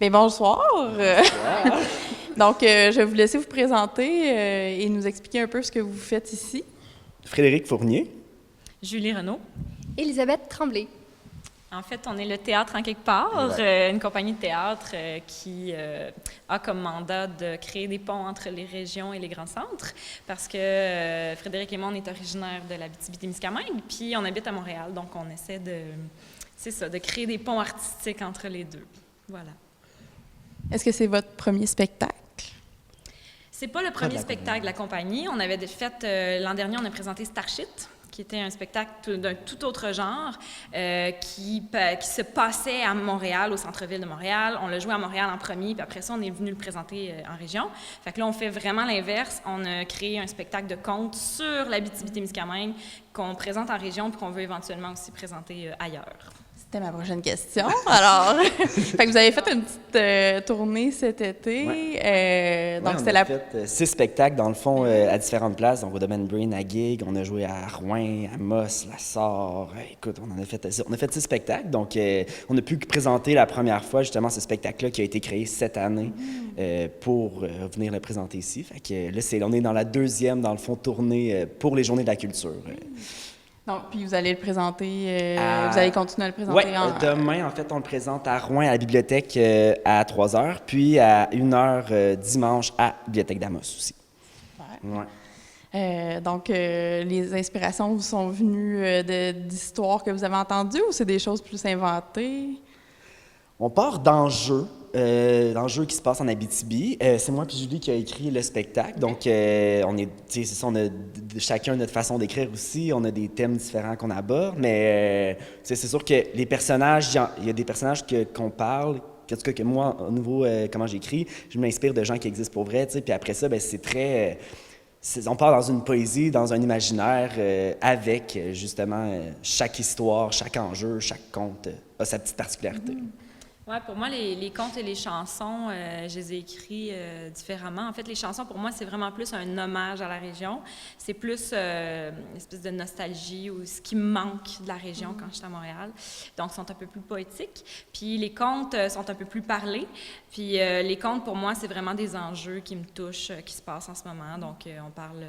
Bien, bonsoir. Bonsoir. Donc, je vais vous laisser vous présenter et nous expliquer un peu ce que vous faites ici. Frédéric Fournier. Julie Renaud. Élisabeth Tremblay. En fait, on est le Théâtre en quelque part, une compagnie de théâtre qui a comme mandat de créer des ponts entre les régions et les grands centres, parce que Frédéric et moi, on est originaires de l'Abitibi-Témiscamingue, puis on habite à Montréal, donc on essaie de créer des ponts artistiques entre les deux. Voilà. Est-ce que c'est votre premier spectacle? C'est pas le premier spectacle de la compagnie. On avait fait, l'an dernier, on a présenté Starshit, qui était un spectacle d'un tout autre genre, qui se passait à Montréal, au centre-ville de Montréal. On l'a joué à Montréal en premier, puis après ça, on est venu le présenter en région. Fait que là, on fait vraiment l'inverse. On a créé un spectacle de contes sur l'Abitibi-Témiscamingue qu'on présente en région, puis qu'on veut éventuellement aussi présenter ailleurs. C'était ma prochaine question. Alors, fait que vous avez fait une petite tournée cet été. Donc, on a fait 6 spectacles, dans le fond, à différentes places. Donc, au Domaine Brain, à Gig, on a joué à Rouen, à Moss, La Sarre. Écoute, on a fait 6 spectacles. Donc, on a pu présenter la première fois, justement, ce spectacle-là qui a été créé cette année pour venir le présenter ici. Fait que là, on est dans la deuxième, dans le fond, tournée pour les Journées de la culture. Donc, puis vous allez le présenter, vous allez continuer à le présenter? Oui, demain, en fait, on le présente à Rouen, à la bibliothèque, à 3h, puis à 1h dimanche à la bibliothèque d'Amos aussi. Ouais. Donc, les inspirations vous sont venues d'histoires que vous avez entendues ou c'est des choses plus inventées? On part d'enjeux qui se passe en Abitibi. C'est moi et Julie qui a écrit le spectacle. Donc, on a chacun notre façon d'écrire aussi. On a des thèmes différents qu'on aborde. Mais c'est sûr que les personnages, il y a des personnages qu'on parle. En tout cas, que moi, au niveau comment j'écris, je m'inspire de gens qui existent pour vrai. Puis après ça, c'est très... on part dans une poésie, dans un imaginaire, avec justement chaque histoire, chaque enjeu, chaque conte a sa petite particularité. Oui, pour moi, les contes et les chansons, je les ai écrits différemment. En fait, les chansons, pour moi, c'est vraiment plus un hommage à la région. C'est plus une espèce de nostalgie ou ce qui me manque de la région quand je suis à Montréal. Donc, ils sont un peu plus poétiques. Puis, les contes sont un peu plus parlés. Puis, les contes, pour moi, c'est vraiment des enjeux qui me touchent, qui se passent en ce moment. Donc, on parle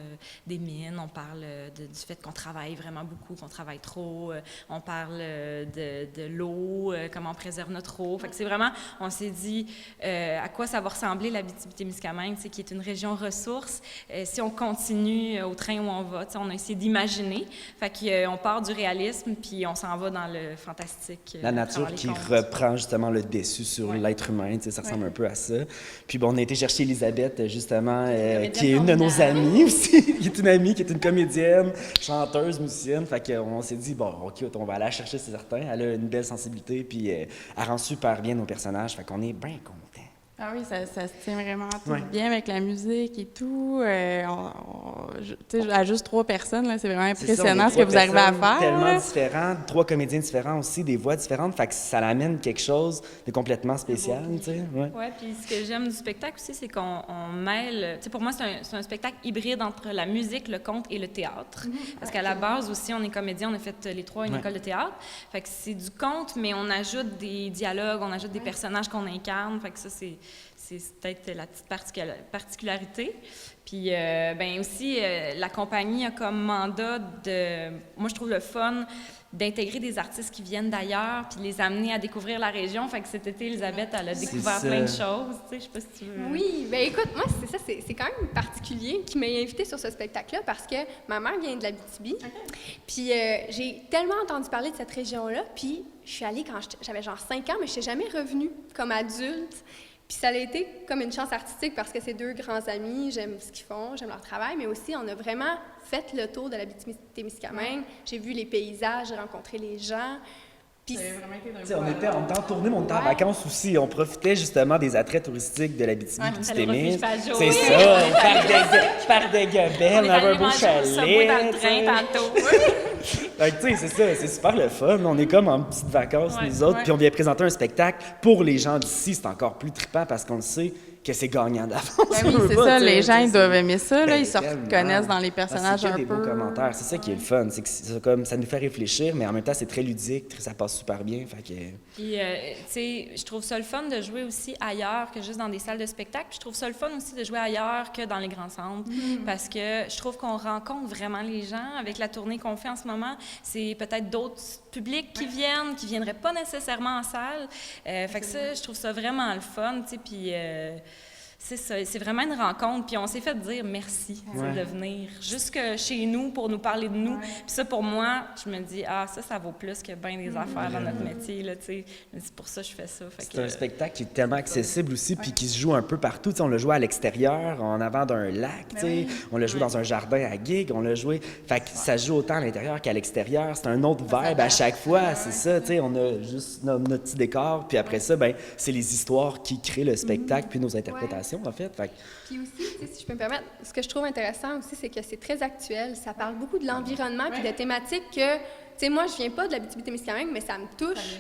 des mines, on parle du fait qu'on travaille vraiment beaucoup, qu'on travaille trop. On parle de l'eau, comment on préserve notre eau. Fait que c'est vraiment, on s'est dit à quoi ça va ressembler l'Abitibi-Témiscamingue, qui est une région ressource. Si on continue au train où on va, on a essayé d'imaginer. Fait qu'on part du réalisme, puis on s'en va dans le fantastique. La nature qui reprend justement le dessus sur l'être humain, ça ressemble un peu à ça. Puis bon, on a été chercher Elisabeth, justement, qui est une de nos amies aussi, qui est une amie, qui est une comédienne, chanteuse, musicienne. Fait qu'on s'est dit, bon, OK, on va aller la chercher, c'est certain. Elle a une belle sensibilité, puis elle rend super bien nos personnages, fait qu'on est bien contents. Ah oui, ça se tient vraiment tout bien avec la musique et tout. À juste 3 personnes, là, c'est vraiment impressionnant ce que vous arrivez à faire. Tellement différents, 3 comédiens différents aussi, des voix différentes, fait que ça l'amène quelque chose de complètement spécial, tu sais. Oui, puis ce que j'aime du spectacle aussi, c'est qu'on mêle... Tu sais, pour moi, c'est un spectacle hybride entre la musique, le conte et le théâtre. Parce qu'à la base aussi, on est comédien, on a fait les 3 une école de théâtre. Fait que c'est du conte, mais on ajoute des dialogues, on ajoute des personnages qu'on incarne. Fait que ça, c'est peut-être la petite particularité. Puis, aussi, la compagnie a comme mandat de... Moi, je trouve le fun d'intégrer des artistes qui viennent d'ailleurs puis les amener à découvrir la région. Fait que cet été, Elisabeth, elle a découvert plein de choses. Tu sais, je sais pas si tu veux... Oui, bien écoute, moi, c'est ça, c'est quand même particulier qui m'a invitée sur ce spectacle-là parce que ma mère vient de l'Abitibi. Puis j'ai tellement entendu parler de cette région-là, puis je suis allée quand j'avais genre 5 ans, mais je suis jamais revenue comme adulte. Puis ça a été comme une chance artistique parce que c'est 2 grands amis, j'aime ce qu'ils font, j'aime leur travail, mais aussi on a vraiment fait le tour de l'Abitibi-Témiscamingue. J'ai vu les paysages, j'ai rencontré les gens. Puis on était en tournée, mais on était en vacances aussi. On profitait justement des attraits touristiques de l'Abitibi-Témiscamingue. C'est ça, on part de Gabelle, on avait un beau chalet. Dans le train tantôt. Fait que, tu sais, c'est ça, c'est super le fun. On est comme en petites vacances, nous autres, puis on vient présenter un spectacle pour les gens d'ici. C'est encore plus trippant parce qu'on le sait, que c'est gagnant d'avance. Ben oui, c'est ça, les gens, ils doivent aimer ça, là, ils se tellement. reconnaissent dans les personnages c'est que un des peu. beaux commentaires, c'est ça qui est le fun, c'est que comme, ça nous fait réfléchir, mais en même temps, c'est très ludique, ça passe super bien, fait que... Puis, tu sais, je trouve ça le fun de jouer aussi ailleurs que juste dans des salles de spectacle. Puis je trouve ça le fun aussi de jouer ailleurs que dans les grands centres, parce que je trouve qu'on rencontre vraiment les gens avec la tournée qu'on fait en ce moment. C'est peut-être d'autres publics qui viennent, qui viendraient pas nécessairement en salle. Fait que ça, je trouve ça vraiment le fun, tu sais, puis... c'est ça, c'est vraiment une rencontre. Puis on s'est fait dire merci de venir jusque chez nous pour nous parler de nous. Puis ça, pour moi, je me dis, ça vaut plus que bien des affaires dans notre métier, là, tu sais. C'est pour ça que je fais ça. C'est un spectacle qui est tellement accessible aussi, puis qui se joue un peu partout. Tu sais, on l'a joué à l'extérieur, en avant d'un lac, tu sais. On l'a joué dans un jardin à Gig, on l'a joué... Fait que ça joue autant à l'intérieur qu'à l'extérieur. C'est un autre vibe à chaque fois, c'est ça, tu sais. On a juste notre petit décor, puis après ça, ben c'est les histoires qui créent le spectacle, puis nos interprétations. En fait. Puis aussi, si je peux me permettre, ce que je trouve intéressant aussi, c'est que c'est très actuel. Ça parle beaucoup de l'environnement puis de thématiques que, tu sais, moi, je viens pas de l'Abitibi-Témiscamingue, mais ça me touche.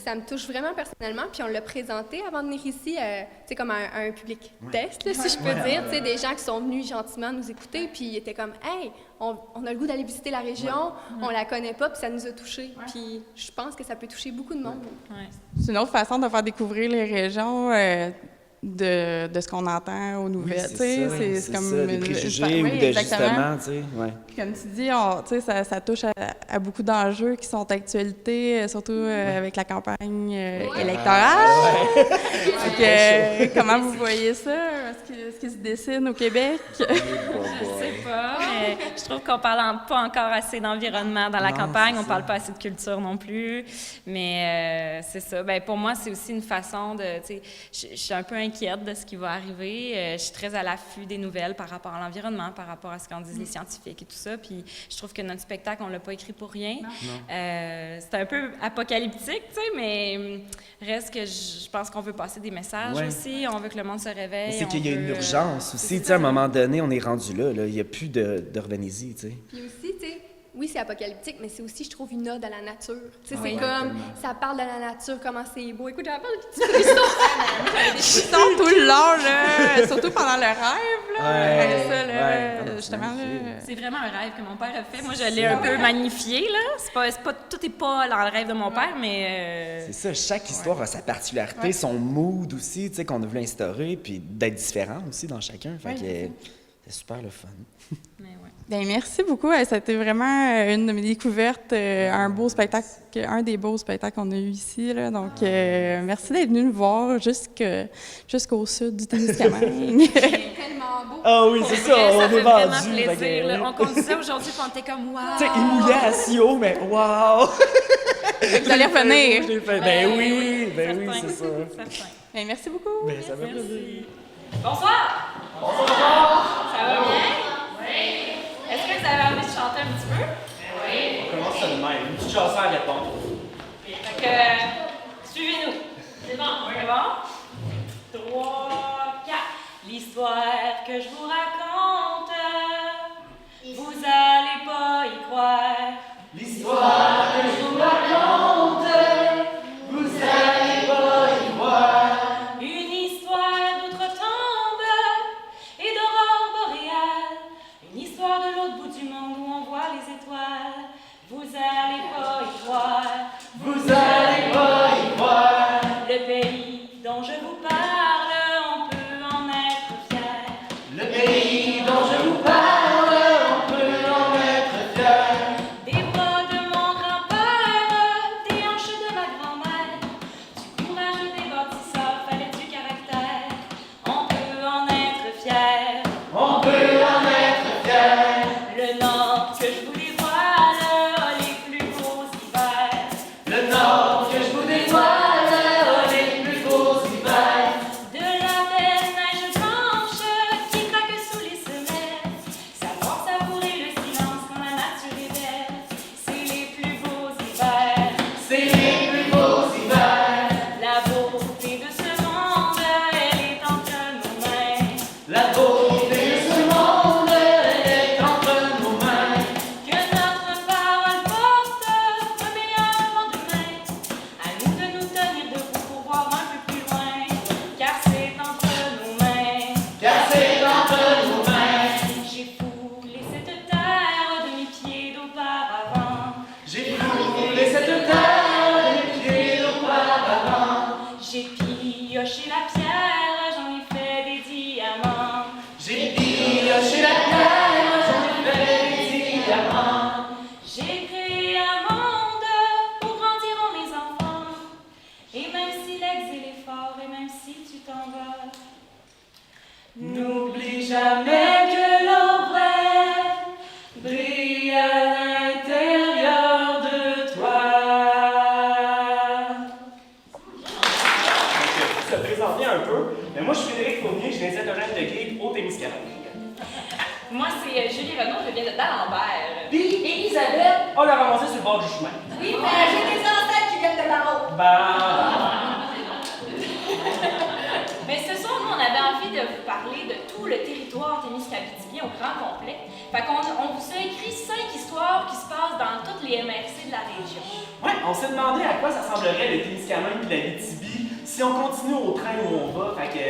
Ça me touche vraiment personnellement. Puis on l'a présenté avant de venir ici, tu sais, comme un public test, là, si je peux dire. Tu sais, des gens qui sont venus gentiment nous écouter, puis ils étaient comme, hey, on a le goût d'aller visiter la région, on la connaît pas, puis ça nous a touchés. Puis je pense que ça peut toucher beaucoup de monde. C'est une autre façon de faire découvrir les régions. De ce qu'on entend aux nouvelles, tu sais, c'est comme ça, des préjugés ou de justement, tu sais, Comme tu dis, tu sais, ça touche à beaucoup d'enjeux qui sont d'actualité, surtout avec la campagne électorale. Donc, comment vous voyez ça? Est-ce qu'il se dessine au Québec? Je sais pas, mais je trouve qu'on parle pas encore assez d'environnement dans la campagne, on parle pas assez de culture non plus, mais c'est ça. Ben pour moi, c'est aussi une façon de, tu sais, je suis un peu inquiète de ce qui va arriver. Je suis très à l'affût des nouvelles par rapport à l'environnement, par rapport à ce qu'en disent les scientifiques et tout ça. Puis je trouve que notre spectacle, on l'a pas écrit pour rien. C'est un peu apocalyptique, tu sais, mais reste que je pense qu'on veut passer des messages aussi. On veut que le monde se réveille. C'est qu'il y a une urgence aussi. Tu sais, à un moment donné, on est rendu là. Il n'y a plus de revenez-y, tu sais. Puis aussi, tu sais, oui, c'est apocalyptique, mais c'est aussi, je trouve, une ode à la nature. Tu sais, c'est comme, ça parle de la nature, comment c'est beau. Écoute, j'avais des petits frissons. Tout le long, là, surtout pendant le rêve, là. Justement, là. C'est vraiment un rêve que mon père a fait. Moi, je l'ai un peu magnifié, là. Tout n'est pas dans le rêve de mon père, mais... C'est ça, chaque histoire a sa particularité, son mood aussi, tu sais, qu'on a voulu instaurer, puis d'être différent aussi dans chacun. Fait que c'est super le fun. Bien, merci beaucoup. Ça a été vraiment une de mes découvertes, un des beaux spectacles qu'on a eu ici. Là. Donc, merci d'être venu nous voir jusqu'au sud du Témiscamingue. C'est tellement beau. Ah oui, c'est ça, on est vraiment vendu. plaisir. Là. On conduisait aujourd'hui, puis on était comme « wow ». Tu sais, il mouillait à si haut, mais wow! Vous allez revenir. Ben oui, c'est ça. Bien, merci beaucoup. Ben, ça va plaisir. Bonsoir! Bonsoir! Ça va bien? Oui! Est-ce que vous avez envie de chanter un petit peu? Oui! On commence ça de même. Une petite chanson à répondre. Fait que, suivez-nous. C'est bon? 3, 4. L'histoire que je vous raconte, vous allez pas y croire. L'histoire que je vous raconte, vous allez pas y croire. Une histoire d'outre-tombe et d'aurore boréale. Une histoire de l'autre bout du monde où on voit les étoiles. Vous allez pas y croire. Vous allez pas y croire. Le pays dont je vous parle, on peut en être fier. Le pays dont je vous parle, on peut en être fier. Des bras de mon grand-père, des hanches de ma grand-mère, du courage des bâtisseurs, fallait du caractère. On peut en être fier. On peut en être fier. Le Nord que je vous dévoile a les plus beaux hivers. Le Nord que je vous dévoile, les plus beaux hivers. De la belle neige blanche qui craque sous les semelles. Savoir savourer le silence quand la nature est belle. C'est les plus beaux hivers. C'est les plus beaux hivers. La beauté de ce monde, elle est entre nos mains. La beauté de ce monde est entre nos mains. Que notre parole porte un meilleur lendemain. À nous de nous tenir debout pour voir un peu plus loin. Car c'est entre nos jamais que l'ombre brille à l'intérieur de toi. Pour se présenter un peu, mais moi je suis Frédéric Fournier, je viens de Saint-Eugène-de-Guy au Témiscamingue. Moi, c'est Julie Renaud, je viens de D'Alembert. Puis Elisabeth, on l'a ramassé sur le bord du chemin. Oui, mais j'ai des ancêtres qui viennent de là-haut. Mais ce soir, nous, on avait envie de vous parler de tout le territoire Témiscabitibi au grand complet. Fait qu'on vous a écrit 5 histoires qui se passent dans toutes les MRC de la région. Ouais, on s'est demandé à quoi ça ressemblerait le Témiscamingue puis la Abitibi si on continue au train où on va. Fait que,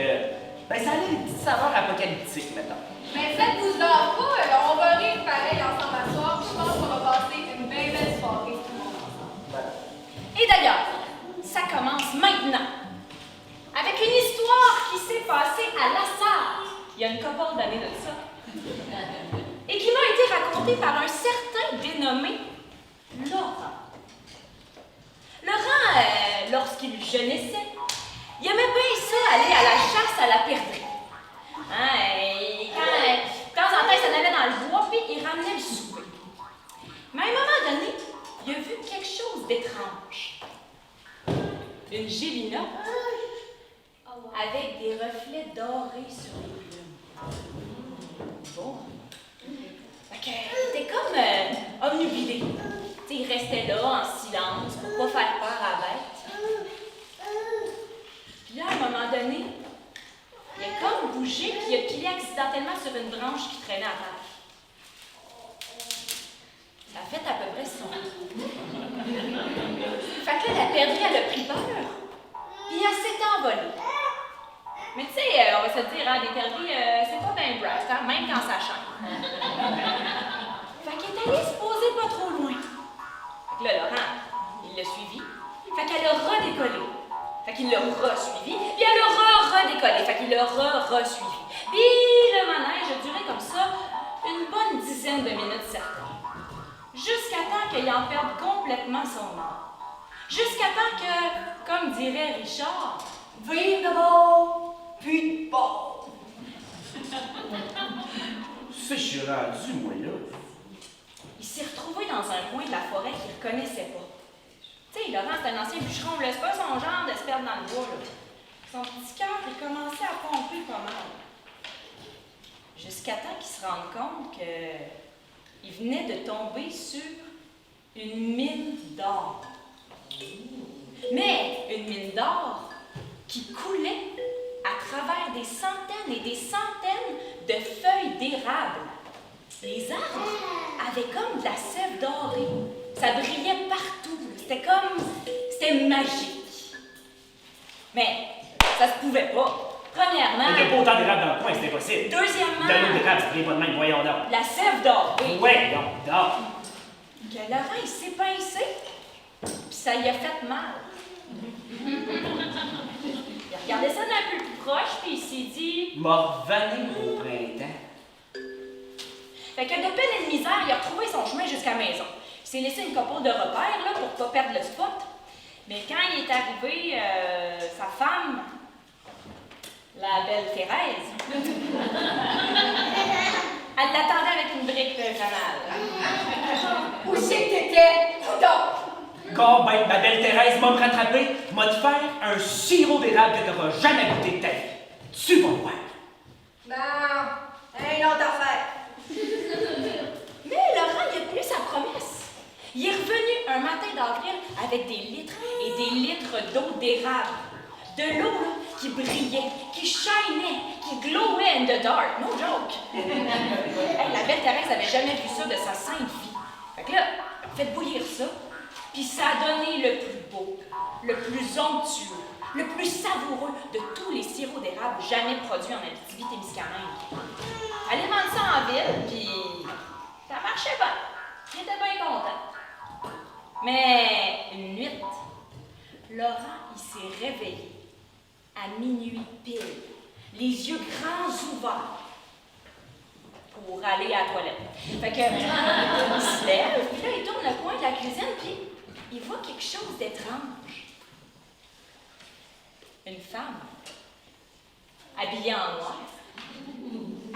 ben ça a une petite saveur apocalyptique, mettons. Mais faites-vous-en pas, on va rire pareil ensemble à soir, puis je pense qu'on va passer une bien belle soirée tout le monde ensemble. Et d'ailleurs, ça commence maintenant. Avec une histoire qui s'est passée à La Sarre, il y a une couple d'années de ça, et qui m'a été racontée par un certain dénommé Laurent. Laurent, lorsqu'il jeunissait, il aimait bien ça aller à la chasse à la perdrix. Hein, et quand, de temps en temps, il s'en allait dans le bois, puis il ramenait le souper. Mais à un moment donné, il a vu quelque chose d'étrange. Une gélina avec des reflets dorés sur les plumes. Bon. Fait que, il était comme obnubilé. T'sais, il restait là en silence pour pas faire peur à la bête. Puis là, à un moment donné, il a comme bougé puis il a pilé accidentellement sur une branche qui traînait à terre. Ça a fait à peu près son. Fait que là, la perdrix, elle a pris peur. Puis elle s'est envolée. Mais tu sais, on va se le dire, hein, des perdrix, c'est pas bien bright, hein, même quand ça chante. Fait qu'elle est allée se poser pas trop loin. Fait que là, Laurent, il l'a suivi. Fait qu'elle a redécollé. Fait qu'il l'a re-suivi. Puis elle a redécollé. Fait qu'il l'a re-suivi. Puis le manège a duré comme ça une bonne dizaine de minutes certaines. Jusqu'à temps qu'il en perde complètement son âme. Jusqu'à temps que, comme dirait Richard, Vive de beau, puis de beau. C'est je suis rendu, moi, là. il s'est retrouvé dans un coin de la forêt qu'il ne reconnaissait pas. Tu sais, Laurent, c'est un ancien bûcheron, là, c'est pas son genre de se perdre dans le bois, là. Son petit cœur, il commençait à pomper pas mal. Jusqu'à temps qu'il se rende compte qu'il venait de tomber sur une mine d'or. Mais une mine d'or qui coulait à travers des centaines et des centaines de feuilles d'érable. Les arbres avaient comme de la sève dorée. Ça brillait partout. C'était magique. Mais ça se pouvait pas. Premièrement. Il n'y a pas autant d'érable dans le coin, c'est impossible. Deuxièmement. De l'eau d'érable, ça brille pas de même, voyons donc. La sève dorée. Ouais, donc, d'or. Que Laurent, il s'est pincé, puis ça y a fait mal. Il regardait ça d'un peu plus proche, puis il s'est dit... M'a revenu au printemps. Fait que de peine et de misère, il a retrouvé son chemin jusqu'à la maison. Il s'est laissé une couple de repères, là, pour pas perdre le spot. Mais quand il est arrivé, sa femme, la belle Thérèse, elle l'attendait avec une brique de canal. Où c'est que t'étais? Donc, Quand ben, ma belle Thérèse m'a rattrapé, m'a te faire un sirop d'érable que t'auras jamais goûté de ta vie. Tu vas voir. ben, une autre affaire. Mais Laurent, il a tenu sa promesse. Il est revenu un matin d'avril avec des litres et des litres d'eau d'érable. De l'eau là, qui brillait, qui shinait, qui glowait in the dark. No joke. Hey, la belle Thérèse n'avait jamais vu ça de sa sainte vie. Fait que là, faites bouillir ça, puis ça a donné le plus beau, le plus onctueux, le plus savoureux de tous les sirops d'érable jamais produits en Abitibi-Témiscamingue. Allez vendre ça en ville, puis ça marchait bien. Il était bien content. Mais une nuit, Laurent, il s'est réveillé à minuit pile, les yeux grands ouverts, pour aller à la toilette. Fait que, il se lève, puis là, il tourne le coin de la cuisine, puis il voit quelque chose d'étrange. Une femme, habillée en noir,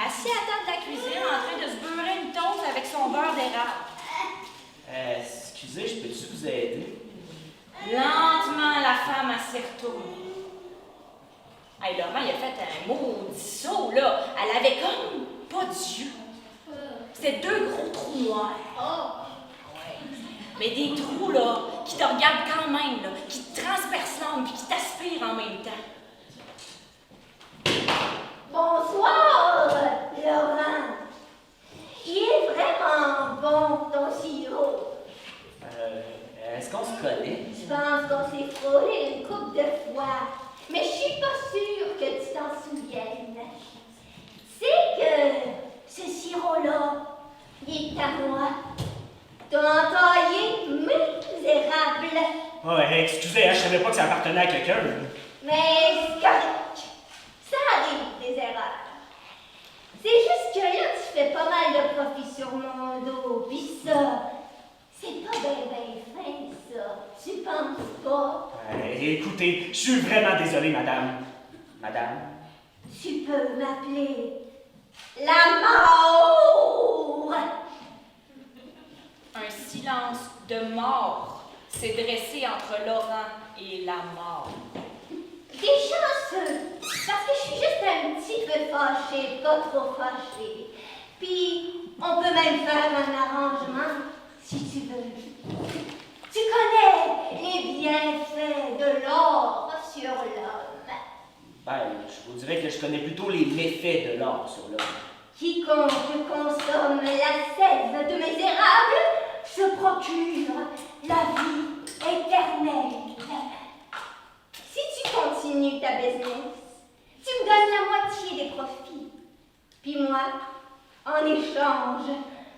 assis à table de la cuisine en train de se beurrer une toast avec son beurre d'érable. Excusez, je peux-tu vous aider? Lentement, la femme s'y retourne. Hey, Laurent, il a fait un maudit saut, là. Elle avait comme pas d'yeux. C'était 2 gros trous noirs. Ouais. Mais des trous, là, qui te regardent quand même, là, qui te transpercent l'âme puis qui t'aspirent en même temps. Bonsoir, Laurent. Il est vraiment bon, ton sirop. Est-ce qu'on se connaît? Je pense qu'on s'est frôlé une couple de fois, mais je suis pas sûre que tu t'en souviennes. C'est que ce sirop-là, il est à moi. Ton entaillé misérable. Ouais, excusez, je savais pas que ça appartenait à quelqu'un. Mais c'est correct. Ça arrive, des erreurs. C'est juste que là, tu fais pas mal de profit sur mon dos. Pis ça, c'est pas ben fin, ça. Tu penses pas? Écoutez, je suis vraiment désolé, madame. Madame? Tu peux m'appeler la mort. Un silence de mort s'est dressé entre Laurent et la mort. T'es chanceux, parce que je suis juste un petit peu fâchée, pas trop fâchée. Puis, on peut même faire un arrangement, si tu veux. Tu connais les bienfaits de l'or sur l'homme. Ben, je vous dirais que je connais plutôt les méfaits de l'or sur l'homme. Quiconque consomme la sève de misérable se procure la vie éternelle. Si tu continues ta business, tu me donnes la moitié des profits. Puis moi, en échange,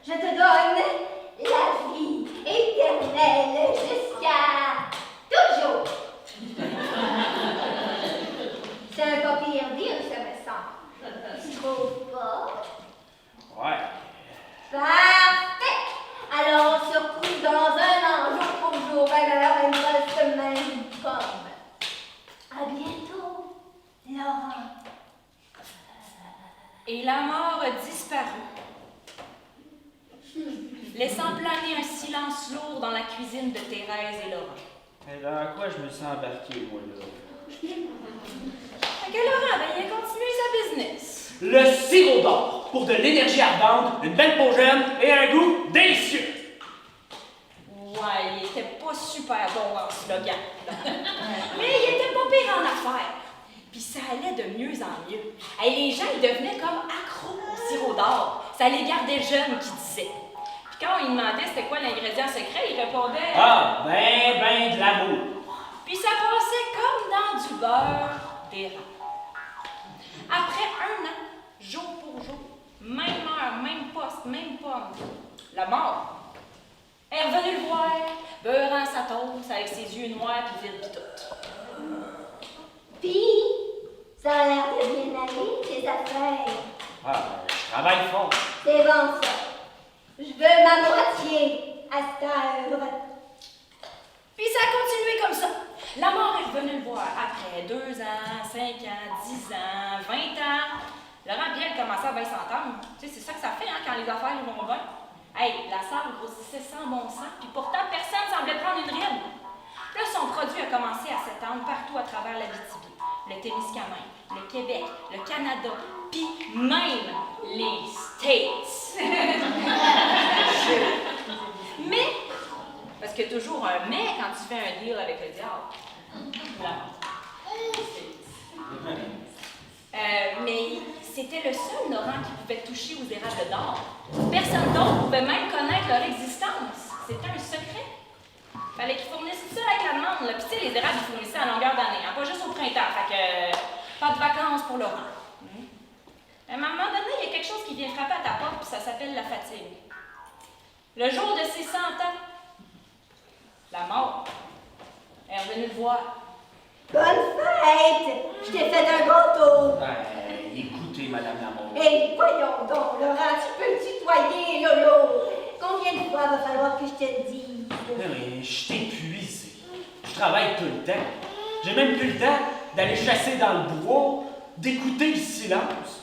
je te donne la vie éternelle jusqu'à toujours. C'est un pas pire deal, ça me semble. Tu trouves pas? Ouais. Parfait! Alors on se retrouve dans un an, jour pour jour, même heure, même poste, même pomme. À bientôt, Laurent. Et la mort a disparu, laissant planer un silence lourd dans la cuisine de Thérèse et Laurent. Eh ben, à quoi je me sens embarqué, moi, là? Fait que Laurent, ben, il a continué sa business. Le sirop d'or pour de l'énergie ardente, une belle peau jeune et un goût délicieux. Ouais, il était pas super bon en slogan. Mais il était pas pire en affaires. Puis ça allait de mieux en mieux. Hey, les gens, ils devenaient comme accros au sirop d'or. Ça les gardait jeunes, qui disaient. Puis quand on lui demandait c'était quoi l'ingrédient secret, il répondait... Ah, ben de l'amour. Puis ça passait comme dans du beurre d'érable. Après 1 an, jour pour jour, même heure, même poste, même pomme, la mort est revenue le voir, beurrant sa toast avec ses yeux noirs puis vide pis tout. Puis, ça a l'air de bien aller, tes affaires. Ah, ben, je travaille fort. C'est bon, ça. Je veux ma moitié à cette œuvre. Puis ça a continué comme ça. La mort est revenue le voir après 2 ans, 5 ans, 10 ans, 20 ans. Laurent Biel commençait à bien s'entendre. Tu sais, c'est ça que ça fait hein, quand les affaires ils vont bien. Hey, la salle grossissait sans bon sens, puis pourtant personne semblait prendre une ride. Là, son produit a commencé à s'étendre partout à travers la l'Abitibi, le Témiscamingue, le Québec, le Canada, puis même les States. Mais, parce qu'il y a toujours un mais quand tu fais un deal avec le diable. Mais c'était le seul Laurent qui pouvait toucher aux érables d'or. Personne d'autre pouvait même connaître leur existence. C'était un secret. Fallait qu'ils fournissent tout ça avec la demande. Là. Puis tu sais, les érables, ils fournissaient à longueur d'année, hein, pas juste au printemps. Fait que pas de vacances pour Laurent. À un moment donné, il y a quelque chose qui vient frapper à ta porte, puis ça s'appelle la fatigue. Le jour de ses 100 ans, la mort est revenue le voir. Bonne fête! Je t'ai fait un gâteau. Écoutez, Madame Lamour. Hey, voyons donc, Laurent, tu peux me tutoyer, Lolo. Combien de fois va falloir que je te le dise? Mais je suis épuisé. Je travaille tout le temps. J'ai même plus le temps d'aller chasser dans le bois, d'écouter le silence.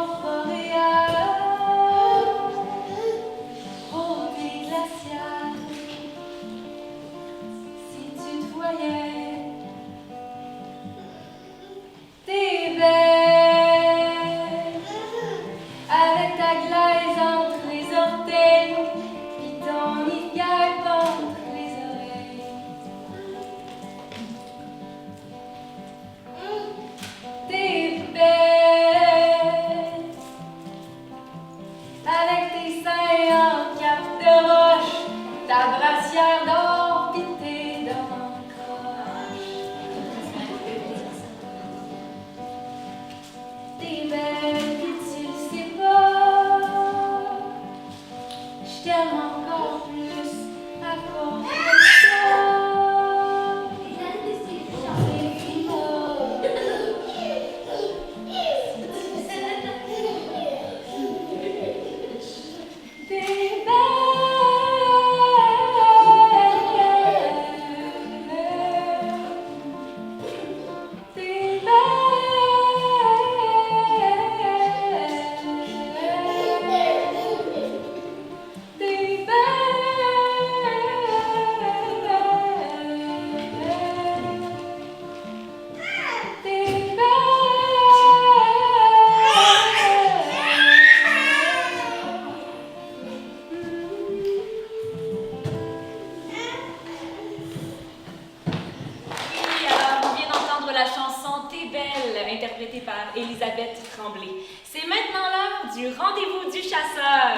C'est maintenant l'heure du rendez-vous du chasseur.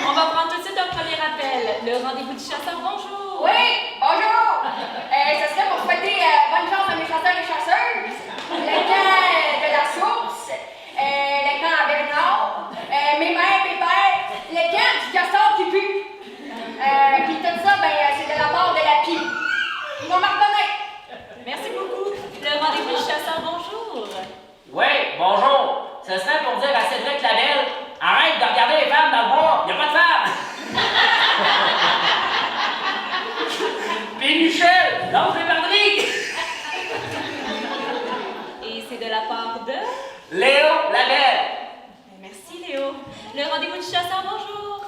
On va prendre tout de suite un premier appel. Le rendez-vous du chasseur, bonjour. Oui, bonjour! Ça serait pour souhaiter bonne chance à mes chasseurs et chasseuses. Le camp de la source, le camp à Bernard, mes mères, mes pères, le camp du castor qui pue. Puis tout ça, ben, c'est de la part de la pie. Ils vont me reconnaître. Merci beaucoup. Le rendez-vous du chasseur, bonjour. Oui, bonjour. Ce serait pour dire à Cédric Labelle, arrête de regarder les femmes dans le bois, y a pas de femmes. Puis Michel, lance les perdrix. Et c'est de la part de... Léo Labelle. Merci, Léo. Le rendez-vous du chasseur, bonjour.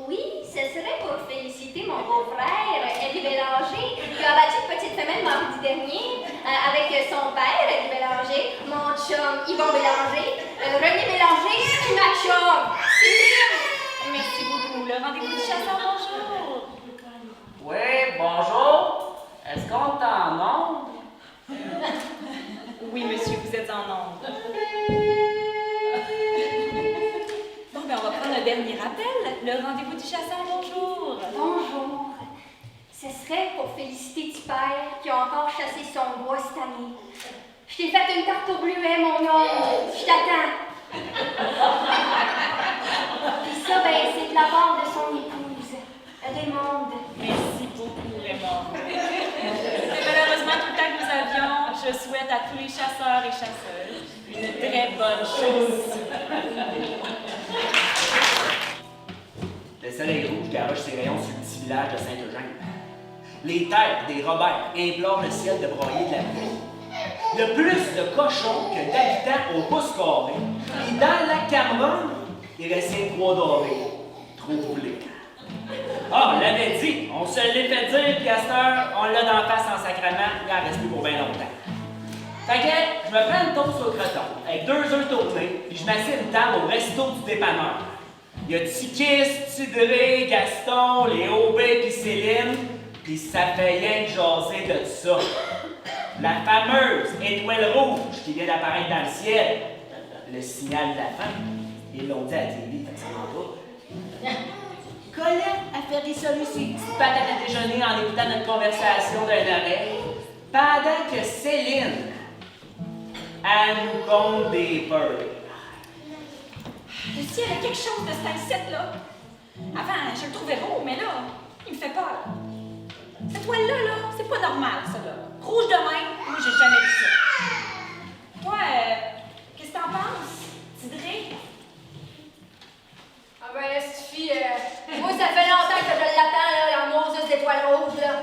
Oui, ce serait pour féliciter mon beau-frère, Elie Bélanger, qui a battu une petite femelle mardi dernier avec son père, Elie Bélanger, mon chum Yvon Bélanger, René Bélanger, et ma chum, Céline. Merci beaucoup. Le rendez-vous du chasseur, bonjour. Oui, bonjour. Est-ce qu'on est en onde? Oui, monsieur, vous êtes en onde. Bon, ben, on va prendre le dernier appel. Le rendez-vous du chasseur, bonjour. Bonjour. Ce serait pour féliciter Tipper qui a encore chassé son bois cette année. Je t'ai fait une tarte au bleuet, mon oncle. Je t'attends. Puis ça, ben, c'est de la part de son épouse, Raymonde. Merci beaucoup, Raymond. C'est malheureusement tout le temps que nous avions. Je souhaite à tous les chasseurs et chasseuses une très bonne chose. Le soleil rouge garoche ses rayons sur le petit village de Saint-Eugène. Les têtes des Robert implorent le ciel de broyer de la pluie. Il y a plus de cochons que d'habitants au pouce carré. Et dans la Carmonne, il restait 3 dorés. Trop roulés. Ah, on l'avait dit, on se l'est fait dire, puis à cette heure, on l'a d'en face en sacrament, il en reste plus pour bien longtemps. Fait que, je me prends une toast au croton, avec 2 œufs tournés, puis je m'assieds une table au resto du dépanneur. Il y a Tikis, Tidré, Gaston, les OB puis Céline, puis ça fait rien que jaser de ça. La fameuse étoile rouge qui vient d'apparaître dans le ciel, le signal de la fin. Ils l'ont dit à la TV, fait que ça m'en va. Colette a fait rissoler ses petites patates à déjeuner en écoutant notre conversation d'un oreille, pendant que Céline, elle nous compte des peurs. Le ciel a quelque chose de cet insecte-là. Avant, je le trouvais beau, mais là, il me fait peur. Cette toile-là, là, c'est pas normal, ça, là. Rouge de même, moi, j'ai jamais vu ça. Toi, qu'est-ce que t'en penses, Tidré? Ah ben là, Stifi, moi, ça fait longtemps que je l'attends, là, la Moses d'étoile rouge, là.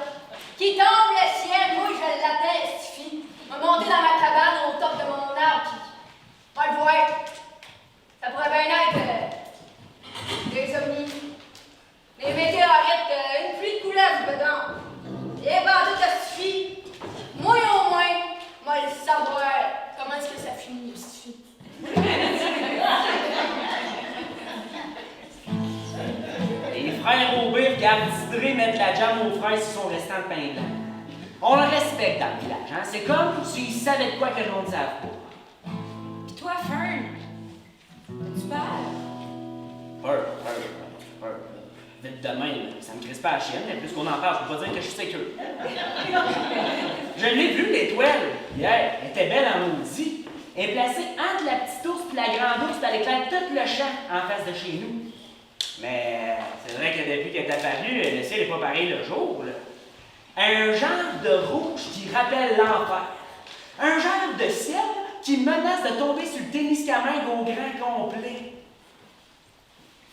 Qui tombe le ciel, moi, je l'attends, Stifi. Je vais monter dans ma cabane au top de mon arbre, puis on va le voir. Ça pourrait bien être des ovnis, des météorites, une pluie de couleuvres dedans. Et ben, tout ça suffit. Moi au moins, moi le savoir comment est-ce que ça finit, Stifi. Les frères Aubé regardent Tidré mettre la jam aux fraises sur son restant de pain blanc. On le respecte dans le village, hein? C'est comme s'ils savaient de quoi que le monde ne savent pas. Pis toi, Fern, as-tu peur? Peur. Vite de même, ça me crisse pas la chienne, mais plus qu'on en parle, je peux pas dire que je suis sécure. Je l'ai vue, l'étoile, hier. Elle était belle en maudit. Elle est placée entre la petite ours et la grande ours, puis elle éclaire tout le champ en face de chez nous. Mais c'est vrai que depuis qu'elle est apparue, le ciel n'est pas pareil le jour, là. Un genre de rouge qui rappelle l'enfer. Un genre de ciel qui menace de tomber sur le Témiscamingue au grand complet.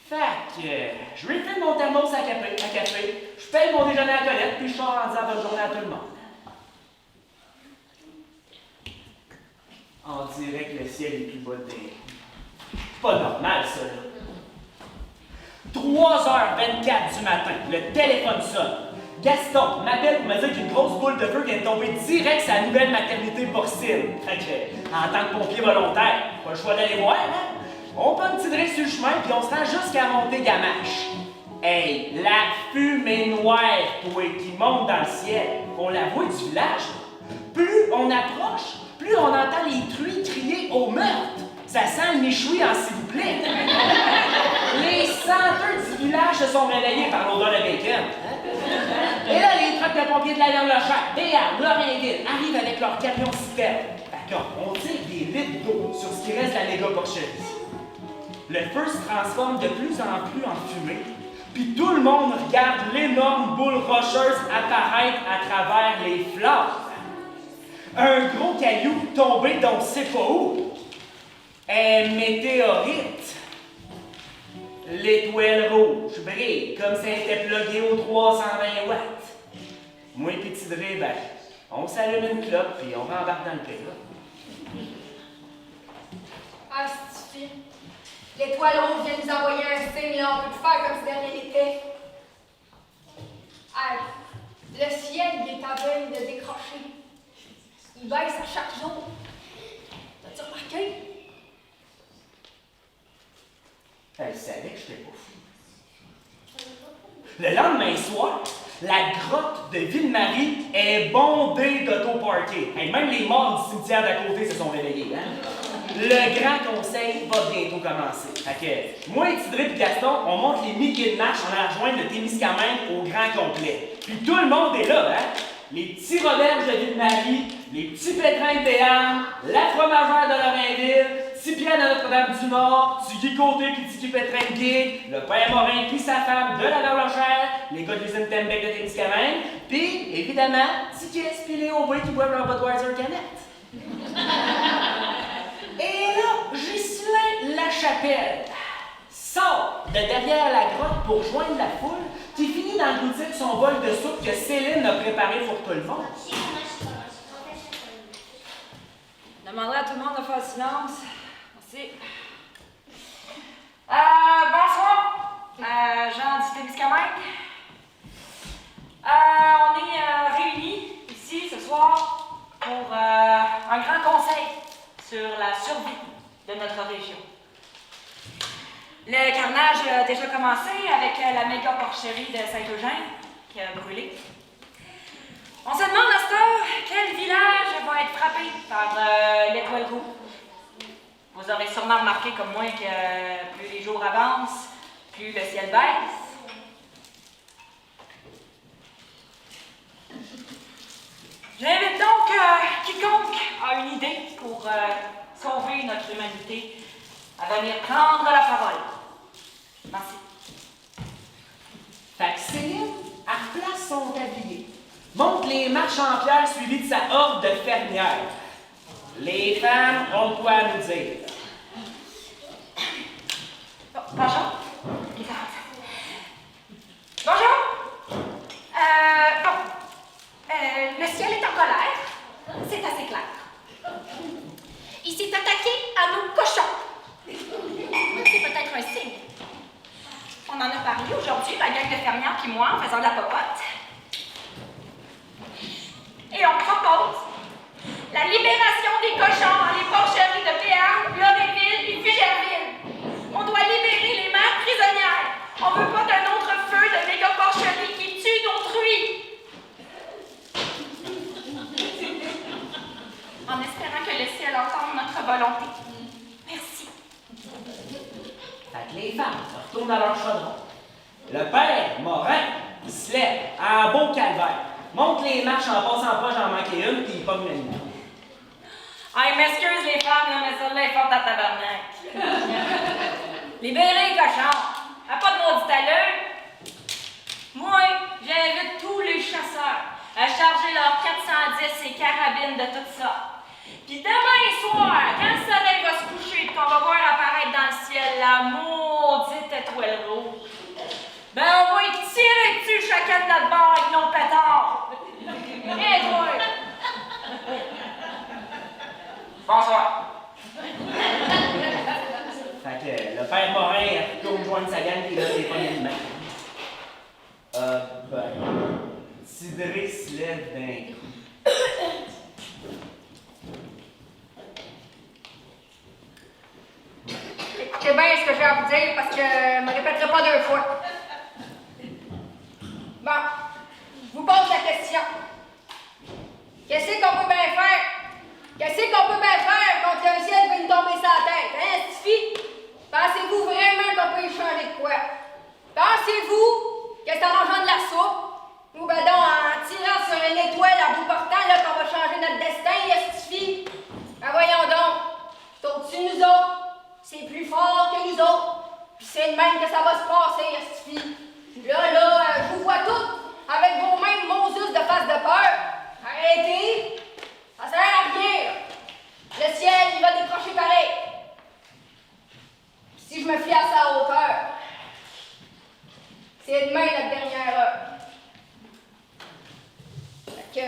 Fait que je refile mon thermos à café, je paye mon déjeuner à Colette, puis je sors en disant bonne journée à tout le monde. On dirait que le ciel est plus bas des... C'est pas normal, ça, là. 3h24 du matin, le téléphone sonne. Gaston m'appelle pour me dire qu'une grosse boule de feu vient de tomber direct sur la nouvelle maternité porcine. Fait que, en tant que pompier volontaire, pas le choix d'aller voir, hein? On prend un petit drink sur le chemin, puis on se rend jusqu'à Monté-Gamache. Hey, la fumée noire, toi, qui monte dans le ciel, on la voit du village. Plus on approche, plus on entend les truies crier au meurtre. Ça méchoui en s'il vous plaît. Les senteurs du village se sont réveillés par l'odeur de bacon. Et là, les trucks de pompiers de la Verlochère, Béarn, Lorrainville arrivent avec leurs camions citernes. D'accord, on tire des litres d'eau sur ce qui reste de la méga porcherie. Le feu se transforme de plus en plus en fumée, puis tout le monde regarde l'énorme boule rocheuse apparaître à travers les flammes. Un gros caillou tombé d'on ne sait pas où. Un météorite. L'étoile rouge brille comme si elle était pluguée aux 320 watts. Moi et Petit Dré, ben, on s'allume une clope puis on rembarque dans le pétro. Ah, c'est l'étoile rouge vient nous envoyer un signe, là, on peut plus faire comme si de rien n'était. Ah, le ciel, il est à veille de décrocher. Il baisse à chaque jour. T'as-tu remarqué? Elle savait que j'étais pas fou. Le lendemain soir, la grotte de Ville-Marie est bondée d'auto-party. Hey, même les morts du cimetière d'à côté se sont réveillés. Hein? Le grand conseil va bientôt commencer. Fait que, moi, Tidré et Gaston, on monte les milliers de marches en allant rejoindre le Témiscamingue au grand complet. Puis tout le monde est là, hein? Les petits roberges de Ville-Marie, les petits pétrins de Béarn, la fromagère de Lorrainville, Petit-Pierre de Notre-Dame-du-Nord, du Guy Côté puis du Guy Pétrin de Guy, le père Morin puis sa femme de la Verlochère, les gars de l'usine Tembec de Témiscamingue, puis, évidemment, Tickets puis Léo Boy qui boivent leur Budweiser canette. Et là, Ghislain Lachapelle sort de derrière la grotte pour joindre la foule qui finit d'engloutir son bol de soupe que Céline a préparé pour tout le monde. Je demanderai à tout le monde de faire silence. Merci. Bonsoir, Jean du Témiscamingue. On est réunis ici ce soir pour un grand conseil sur la survie de notre région. Le carnage a déjà commencé avec la méga porcherie de Saint-Eugène qui a brûlé. On se demande à cette heure quel village va être frappé par l'étoile rouge. Vous aurez sûrement remarqué comme moi que plus les jours avancent, plus le ciel baisse. J'invite donc quiconque a une idée pour sauver notre humanité à venir prendre la parole. Merci. Fait que Céline, elle replace son tablier, monte les marches en pierre suivies de sa horde de fermières. Les femmes ont de quoi nous dire. Bonjour. Bonjour. Le ciel est en colère. C'est assez clair. Il s'est attaqué à nos cochons. C'est peut-être un signe. On en a parlé aujourd'hui, la gang de fermières puis moi, en faisant de la popote. Et on propose la libération des cochons dans les porcheries de Béarn, Lorrainville et Fugerville. On doit libérer les mères prisonnières. On veut pas d'un autre feu de méga porcherie qui tue d'autrui. En espérant que le ciel entende notre volonté. Merci. Fait que les femmes retournent à leur chaudron. Le père, Morin, il se lève en beau calvaire, monte les marches en passant proche d'en manquer une, puis il pogne le numéro. Ah, m'excuse les femmes, là, mais celle-là est forte à tabarnak. Libérez les cochons. Ah, pas de maudit allure. Moi, j'invite tous les chasseurs à charger leurs 410 et carabines de tout ça. Puis demain soir, quand le soleil va se coucher et qu'on va voir apparaître dans le ciel la maudite étoile rouge, ben on va y tirer dessus chacun de notre bord avec nos pétards. Et toi? Bonsoir. Fait que le père Morin retourne joindre sa gang qui là, c'est pas les mains. Tidré se lève d'un coup. Écoutez bien ce que j'ai à vous dire parce que je ne me répéterai pas deux fois. Bon, je vous pose la question. Qu'est-ce qu'on peut bien faire? Qu'est-ce qu'on peut bien faire contre le ciel qui vient nous tomber sur la tête? Hein, Stifi? nous autres. C'est plus fort que nous autres. Puis c'est de même que ça va se passer, esti. Là, je vous vois toutes avec vos mêmes Moses de face de peur. Arrêtez. Ça sert à rien. Le ciel, il va décrocher pareil. Puis si je me fie à sa hauteur, c'est demain notre dernière heure. Fait que...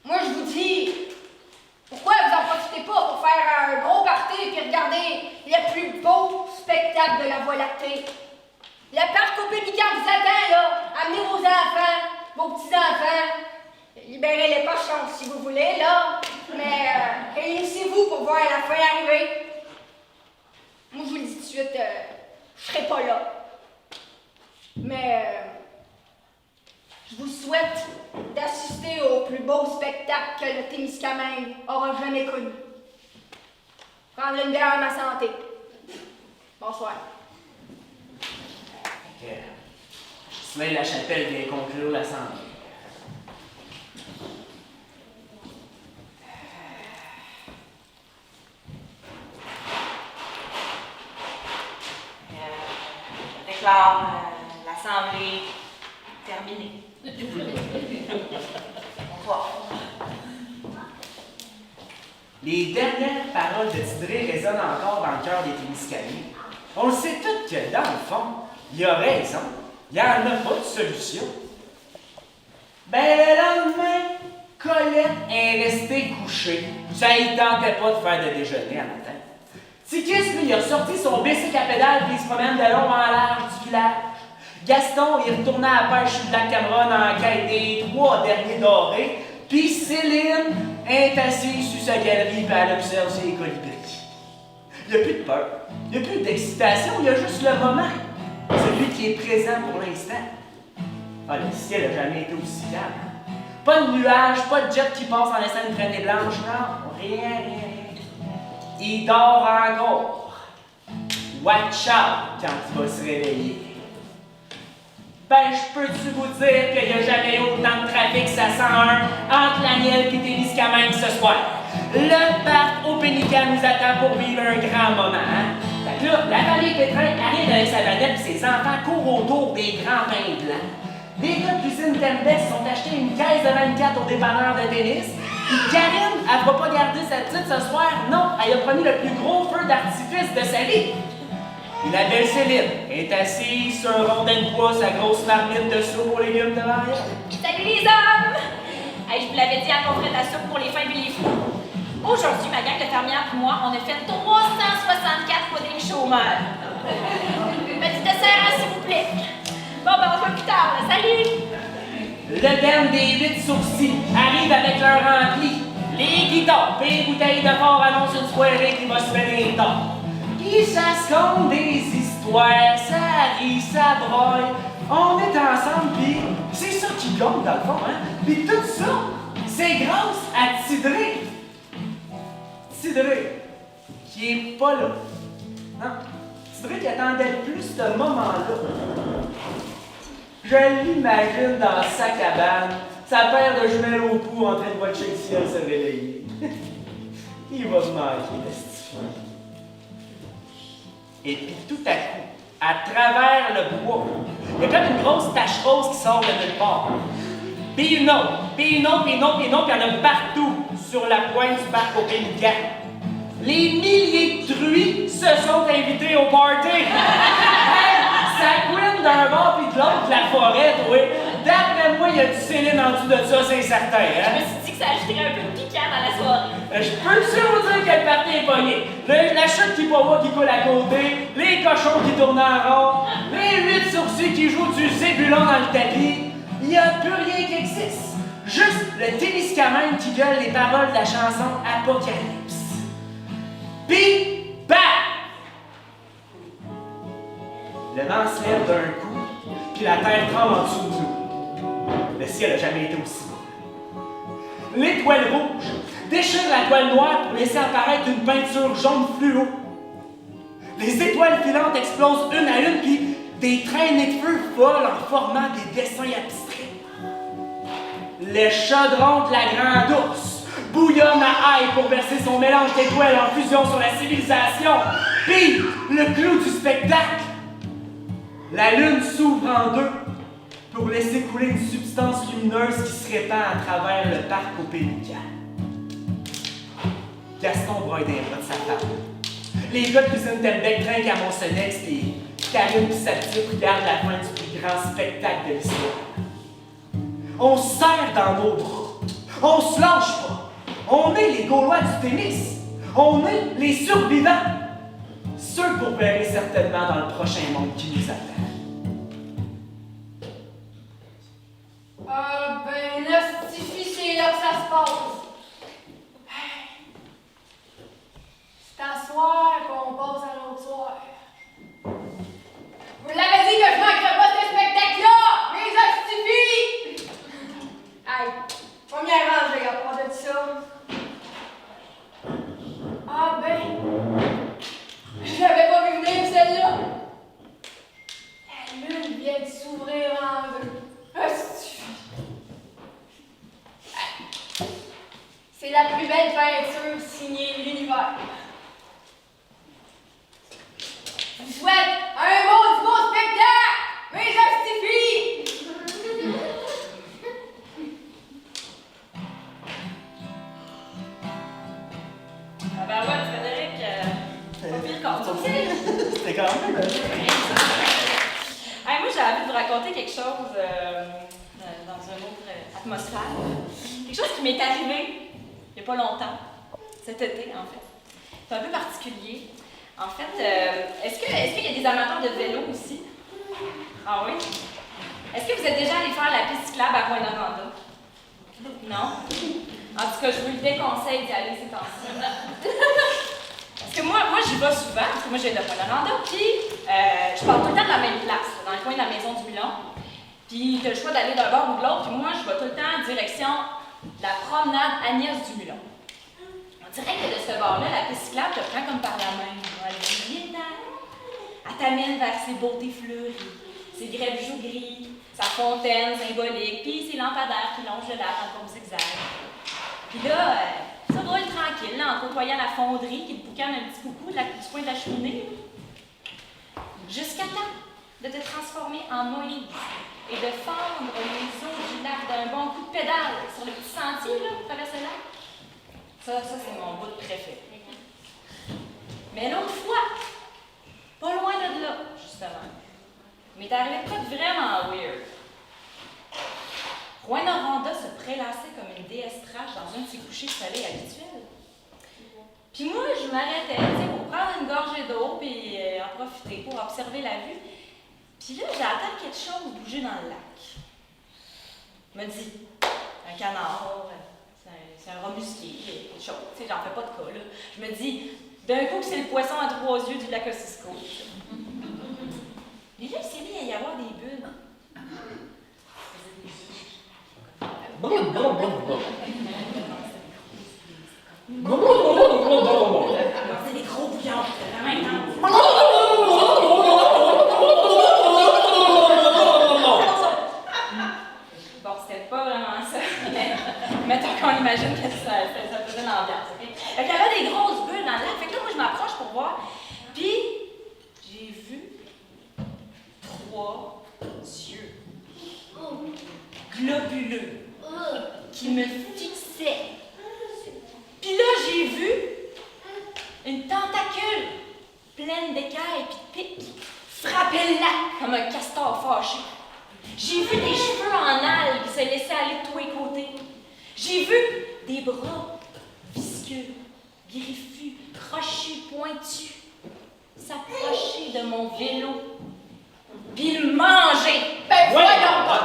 Moi, je vous dis, pourquoi vous en profitez pas pour faire un gros party et regarder le plus beau spectacle de la Voie lactée? Le parc Copélican vous attend, là. Amenez vos enfants, vos petits-enfants. Libérez les pochons si vous voulez, là. Mais réunissez-vous pour voir la fin arriver. Moi, je vous le dis tout de suite, je serai pas là. Mais je vous souhaite d'assister au plus beau spectacle que le Témiscamingue aura jamais connu. Prendre une bière à ma santé. Bonsoir. Smail la Chapelle vient conclure l'assemblée. Je déclare l'assemblée terminée. Bonsoir. Les dernières paroles de Tidré résonnent encore dans le cœur des Témiscamingues. On le sait tous que, dans le fond, il a raison. Il n'y en a pas de solution. Ben, le lendemain, Colette est restée couchée. Ça ne tentait pas de faire de déjeuner à matin. Tikis, lui, il a sorti son bicycle à pédale puis il se promène de long en large du village. Gaston, il retournait à la pêche sur le lac Cameron en quête des 3 derniers dorés. Puis Céline est assise sur sa galerie et elle observe ses colibris. Il n'y a plus de peur, il n'y a plus d'excitation, il y a juste le moment. Celui qui est présent pour l'instant. Ah, le ciel n'a jamais été aussi calme. Pas de nuages, pas de jet qui passe en laissant une traînée blanche, non, rien. Il dort encore. Watch out quand il va se réveiller. Ben, je peux-tu vous dire qu'il n'y a jamais eu autant de trafic ça 101 entre Laniel et Témiscamingue ce soir. Le parc au Pélican nous attend pour vivre un grand moment, hein? Fait que là, la famille Pétrin arrive avec sa vanette et ses enfants courent autour des grands pains blancs. Les gars de cuisine Tembès sont achetés une caisse de 24 au dépanneur de tennis. Puis Karine, elle va pas garder sa petite ce soir. Non, elle a promis le plus gros feu d'artifice de sa vie. Puis la belle Céline est assise sur un rondin de bois, sa grosse marmite de soupe aux légumes devant elle. Salut les hommes! Hey, je vous l'avais dit à peu près ta soupe pour les fins et les fous. Aujourd'hui, ma gang de fermières et moi, on a fait 364 puddings chômeurs. Petit dessert, hein, s'il vous plaît. Bon, ben, on se voit plus tard, là. Salut! Le band des 8 sourcils arrive avec leur rempli. Les guitares et les bouteilles de fort annoncent une soirée qui va se finir tard. Puis ça se compte des histoires, ça rit, ça broille. On est ensemble, puis c'est ça qui compte dans le fond, hein? Puis tout ça, c'est grâce à Tidré. Tidré, qui est pas là. Non, Tidré qui attendait le plus ce moment-là. Je l'imagine dans sa cabane, sa paire de jumelles au cou en train de watcher le ciel se réveiller. Il va se manquer, l'estifant. Et puis tout à coup, à travers le bois, il y a comme une grosse tache rose qui sort de nulle part. Puis une autre, puis une autre, puis une autre, puis une autre, puis il y en a partout sur la pointe du parc au Pélican. Les milliers de truies se sont invités au party. Ça couine d'un bord puis de l'autre de la forêt, oui. D'après moi, il y a du Céline en dessous de ça, c'est certain, hein? Je me suis dit que ça ajouterait un peu de piquant dans la soirée. Je peux vous dire que le parti est pogné. La chute qui pas qui coule à côté, les cochons qui tournent en rond, les 8 sourcils qui jouent du zébulon dans le tapis. Il n'y a plus rien qui existe. Juste le Témiscamingue qui gueule les paroles de la chanson Apocalypse. Puis, bam! Le vent se lève d'un coup, puis la terre tremble en dessous de nous. Le ciel n'a jamais été aussi beau. L'étoile rouge déchire la toile noire pour laisser apparaître une peinture jaune fluo. Les étoiles filantes explosent une à une, puis des traînées de feu volent en formant des dessins abstraits. Le chaudron de la Grande Ourse bouillonne à ail pour verser son mélange d'étoiles en fusion sur la civilisation. Puis, le clou du spectacle. La lune s'ouvre en deux pour laisser couler une substance lumineuse qui se répand à travers le parc au Pélican. Gaston broye des bras de sa femme. Les gars de cuisine Tembec trinquent à Monsonnex, puis Karine et sa petite regardent la fin du plus grand spectacle de l'histoire. On se serre dans nos bras. On se lâche pas. On est les Gaulois du tennis. On est les survivants. Ceux que vous verrez certainement dans le prochain monde qui nous attend. Ah ben, l'hostifie, c'est là que ça se passe. C'est à soir qu'on passe à l'autre soir. Vous l'avez dit que je manquerais pas ce spectacle-là, mes hostifies! Aïe, première rang, je regarde pas de ça. Ah ben, je l'avais pas vu venir celle-là. La lune vient de s'ouvrir en deux. Hostifie. C'est la plus belle peinture signée l'univers. Je vous souhaite un beau spectacle, mes hostifies! Ah ben ouais, Frédéric, pas pire quand tu sais. C'était quand même... Hey, moi, j'ai envie de vous raconter quelque chose dans une autre atmosphère. Quelque chose qui m'est arrivé il n'y a pas longtemps, cet été en fait. C'est un peu particulier. En fait, est-ce qu'il y a des amateurs de vélo ici? Ah oui? Est-ce que vous êtes déjà allé faire la piste cyclable à Rouyn-Noranda? Non? En tout cas, je vous le déconseille d'y aller ces temps-ci. Parce que moi j'y vais souvent, parce que moi, je viens de Rouyn-Noranda, puis je pars tout le temps de la même place, dans le coin de la maison du Milon. Puis tu as le choix d'aller d'un bord ou de l'autre, puis moi, je vais tout le temps en direction de la promenade Agnès du Milon. On dirait que de ce bord-là, la piste cyclable te prend comme par la main. Elle t'amène vers ses beautés fleuries, ses grèves-joues gris, sa fontaine symbolique, puis ses lampadaires qui longent le lac en forme zigzag. Puis là, ça roule tranquille, là, en côtoyant la fonderie qui te boucane un petit coucou du coin de la cheminée. Jusqu'à temps de te transformer en Moïse et de fendre les eaux du lac d'un bon coup de pédale sur le petit sentier, là, pour traverser le lac. Ça c'est mon bout de préféré. Mais l'autre fois, pas loin de là, justement, il m'est arrivé de quoi de vraiment weird. Rouyn-Noranda se prélassait comme une déesse trash dans un de ses couchers de soleil habituels. Puis moi, je m'arrêtais, tu sais, pour prendre une gorgée d'eau puis en profiter pour observer la vue. Puis là, j'entends quelque chose bouger dans le lac. Je me dis, un canard, c'est un rat musqué, quelque chose, tu sais, j'en fais pas de cas, là. Je me dis, d'un coup, c'est le poisson à trois yeux du lac Ossisco. Et là, il s'est mis à y avoir des bulles. C'est des gros bouillons, c'est vraiment intense. Bon, c'était pas vraiment ça, mais mettons qu'on imagine que ça faisait l'ambiance, ok? Fait qu'il y avait des grosses bulles dans le lac, fait que là, moi, je m'approche pour voir, puis j'ai vu 3 yeux globuleux qui me fixaient. Puis là, j'ai vu une tentacule pleine d'écailles et de pics frapper le lac comme un castor fâché. J'ai vu des cheveux en algues qui se laissaient aller de tous les côtés. J'ai vu des bras visqueux, griffus, crochus, pointus s'approcher de mon vélo puis le manger. Ben voyons Ouais, pas!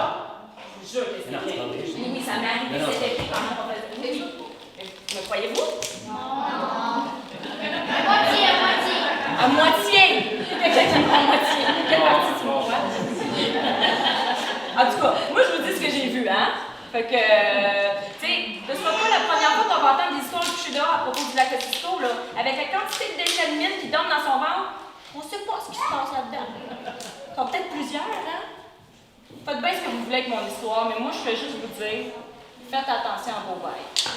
Je vous jure que c'est vrai. Oui, ça m'est arrivé cet été pendant qu'on faisait. Oui. Me croyez-vous? Non. À moitié, à moitié. À moitié! Quelqu'un qui me croit à moitié. Quelle partie tu me crois? En tout cas, moi je vous dis ce que j'ai vu, hein? Fait que, tu sais, ce sera pas la première fois qu'on va entendre des histoires couchées dehors à propos du lac Ossisco, là. Avec la quantité de déchets de mine qui dorment dans son ventre, on sait pas ce qui se passe là-dedans. Il y en a peut-être plusieurs, hein? Faites bien ce que vous voulez avec mon histoire, mais moi je fais juste vous dire, faites attention à vos bêtes.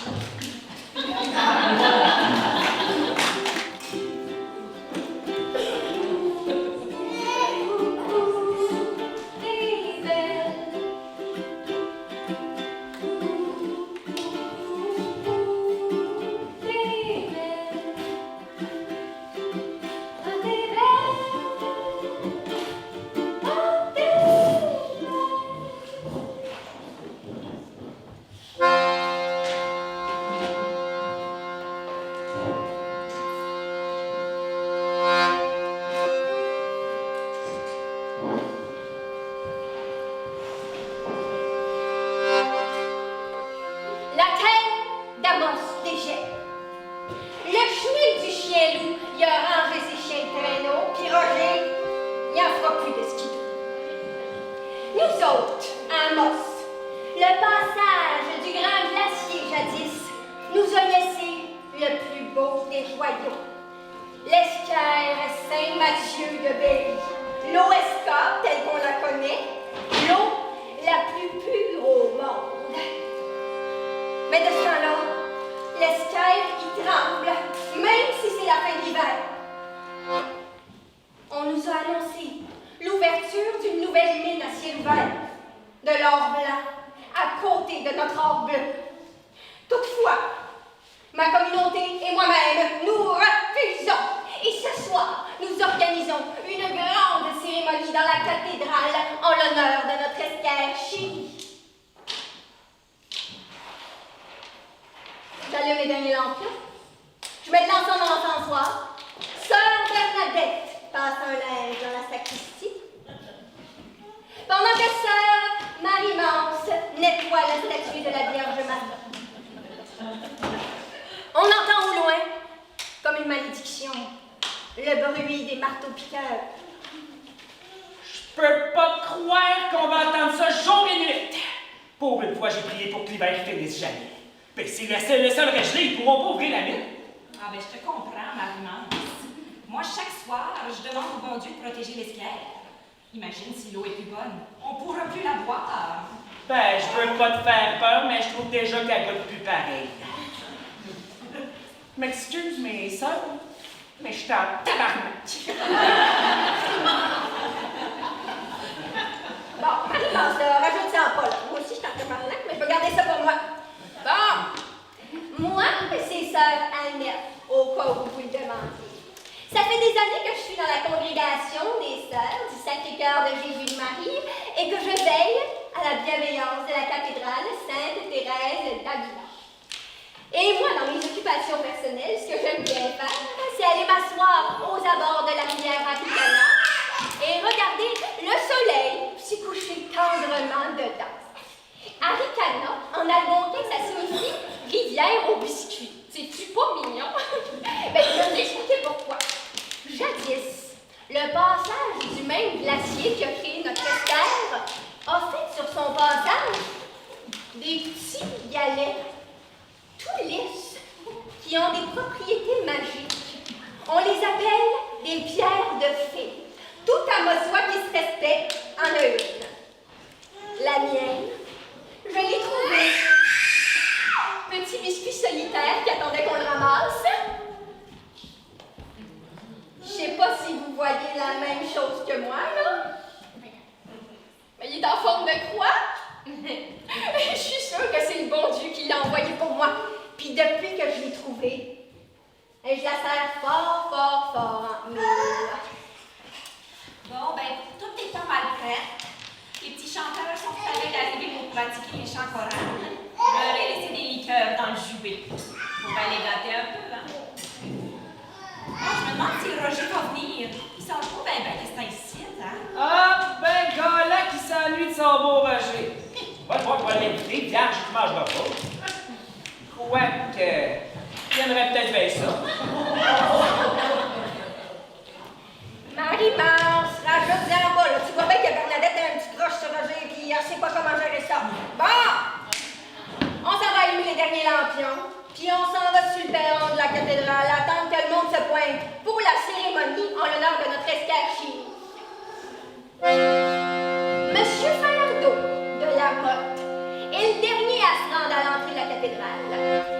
est le dernier à se rendre à l'entrée de la cathédrale.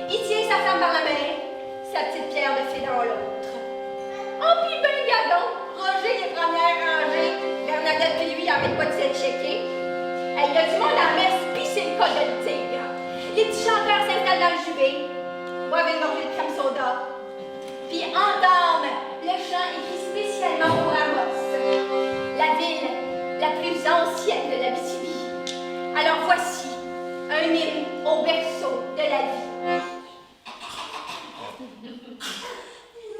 Il tient sa femme par la sa petite pierre de fée dans l'autre. Oh, puis ben, gadon, Roger les premières rangées, Bernadette puis lui arrête pas de se checker. Il y a du monde à messe, pis c'est le cas de le dire. Les petits chanteurs s'installent dans le juvet, boivent une gorgée de crème soda, puis entament le chant écrit spécialement pour Amos, la ville la plus ancienne de l'Abitibi. Alors voici un hymne au berceau de la vie.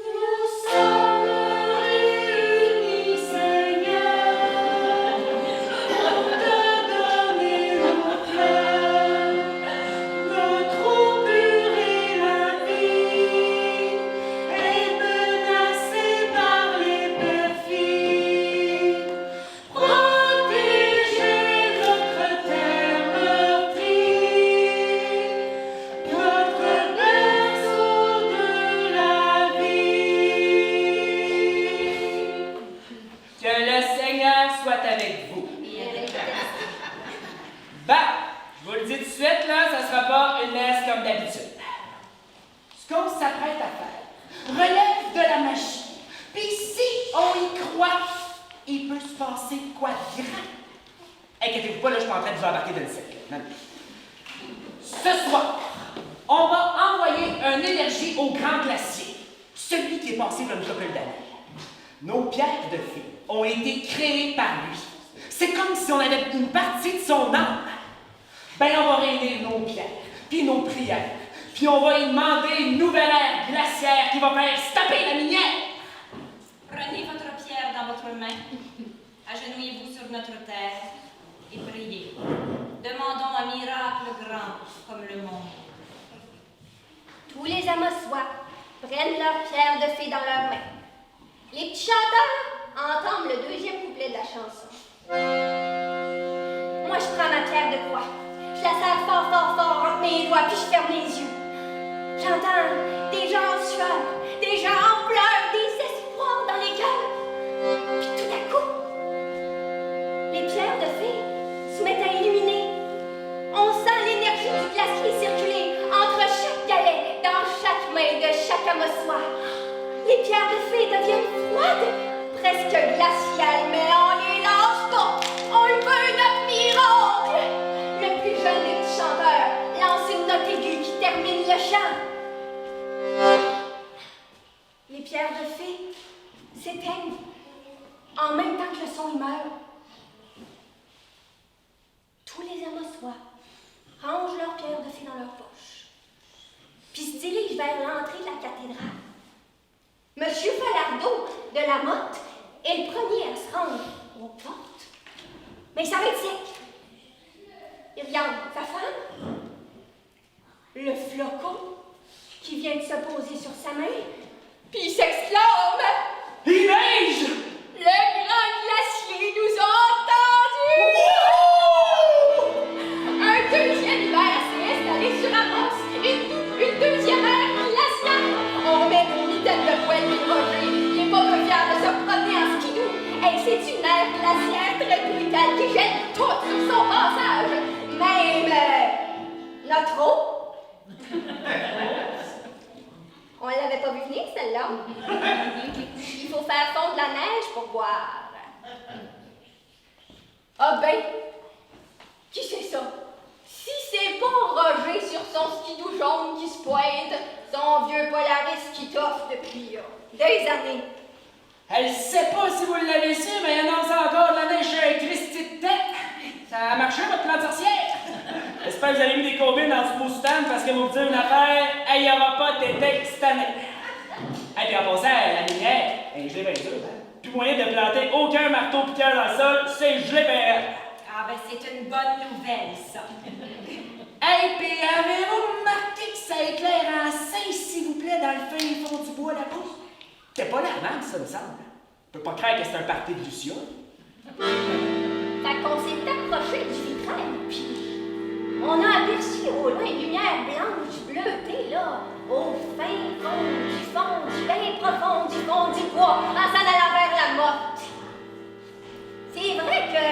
Nous sommes réunis, Seigneur, pour te donner nos cœurs, notre eau pure et la vie est menacée par les perfides. Protéger notre terre meurtrie, notre berceau de la vie. Que le Seigneur soit avec vous. Je vous le dis tout de suite, là, ça sera pas une messe comme d'habitude. Ce qu'on s'apprête à faire relève de la magie. Puis si on y croit, il peut se passer quoi de grand? Inquiétez-vous pas, là, je suis pas en train de vous embarquer dans le cercle. Non, non. Ce soir, on va envoyer une énergie au grand glacier, celui qui est passé comme une couple d'années. Nos pierres de fée ont été créées par lui. C'est comme si on avait une partie de son âme. Ben, on va réunir nos pierres, puis nos prières, puis on va y demander une nouvelle ère glaciaire qui va faire se taper la minière. Prenez votre pierre dans votre main, agenouillez-vous sur notre terre et priez. Demandons un miracle grand comme le monde. Tous les Amossois prennent leur pierre de fée dans leurs mains. Les petits chanteurs entament le deuxième couplet de la chanson. Moi, je prends ma pierre de croix. Je la serre fort, fort, fort entre mes doigts, puis je ferme les yeux. J'entends des gens en sueur, des gens en pleurs, des espoirs dans les cœurs. Puis tout à coup, les pierres de fée se mettent à illuminer. On sent l'énergie du glacier circuler entre chaque galet, dans chaque main de chaque Amossois. Les pierres de fée deviennent froides, presque glaciales, mais on les lâche pas. On le veut, notre miracle. Le plus jeune des petits chanteurs lance une note aiguë qui termine le chant. Les pierres de fée s'éteignent en même temps que le son y meurt. Tous les Amossois rangent leurs pierres de fée dans leur poche, puis se dirigent vers l'entrée de la cathédrale. Monsieur Falardeau de la Motte est le premier à se rendre aux portes. Mais il s'arrête sec. Il regarde sa femme, le flocon qui vient de se poser sur sa main, puis il s'exclame. Il neige! Le grand glacier nous a entendus! Un deuxième hiver s'est installé sur Amos. Une deuxième ère glaciale. On met une mitaine de poêle et Roger. Il n'est pas peu fier de se promener en skidoo. Et c'est une ère glaciaire très brutale qui jette tout sur son passage. Même notre eau. On l'avait pas vu venir, celle-là. Il faut faire fondre la neige pour boire. Ah ben, qui c'est ça? Si c'est pas Roger sur son skidoo jaune qui se pointe, son vieux Polaris qui toffe depuis des années. Elle sait pas si vous l'avez su, mais elle annonce encore de la neige sur un Christy de tête. Ça a marché, votre plan de sorcière? J'espère que vous avez mis des combines dans ce beau stand parce que vous me dites une affaire, il n'y aura pas d'été cette année. Et puis en passant, la minière, elle est gelée bien dure, hein? Plus moyen de planter aucun marteau-piqueur dans le sol, c'est gelé bien. Ah ben c'est une bonne nouvelle, ça. Hey, puis avez-vous remarqué que ça éclaire en 5, s'il vous plaît, dans le fin fond du bois là-bas? T'es pas l'armable, ça me semble. Je peux pas croire que c'est un party de Lucia. Fait qu'on s'est approché du vitrail, puis on a aperçu au loin une lumière blanche bleutée, là, au fin fond du bien profond du fond du bois, en s'en allant vers la motte. C'est vrai que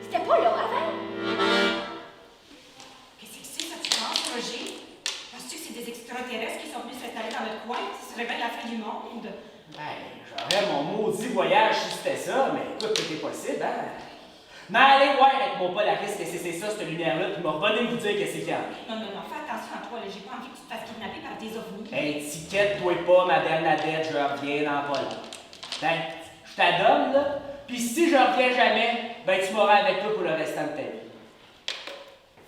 c'était pas là avant. Qu'est-ce que c'est, ça, tu penses, Roger? Penses-tu que c'est des extraterrestres qui sont venus s'installer dans monde. Ben, j'aurais mon maudit voyage si c'était ça, mais écoute, tout est possible, hein? Mais allez voir avec mon Polaris que c'est ça, cette lumière-là, puis m'a revenez vous dire qu'est-ce qu'il y a. Non, fais attention à toi, là. J'ai pas envie que tu te fasses kidnapper par des ovnis. Inquiète-toi pas, ma Bernadette, je reviens dans pas long. Ben, je t'adonne, là, puis si je reviens jamais, ben tu m'auras avec toi pour le restant de ta vie.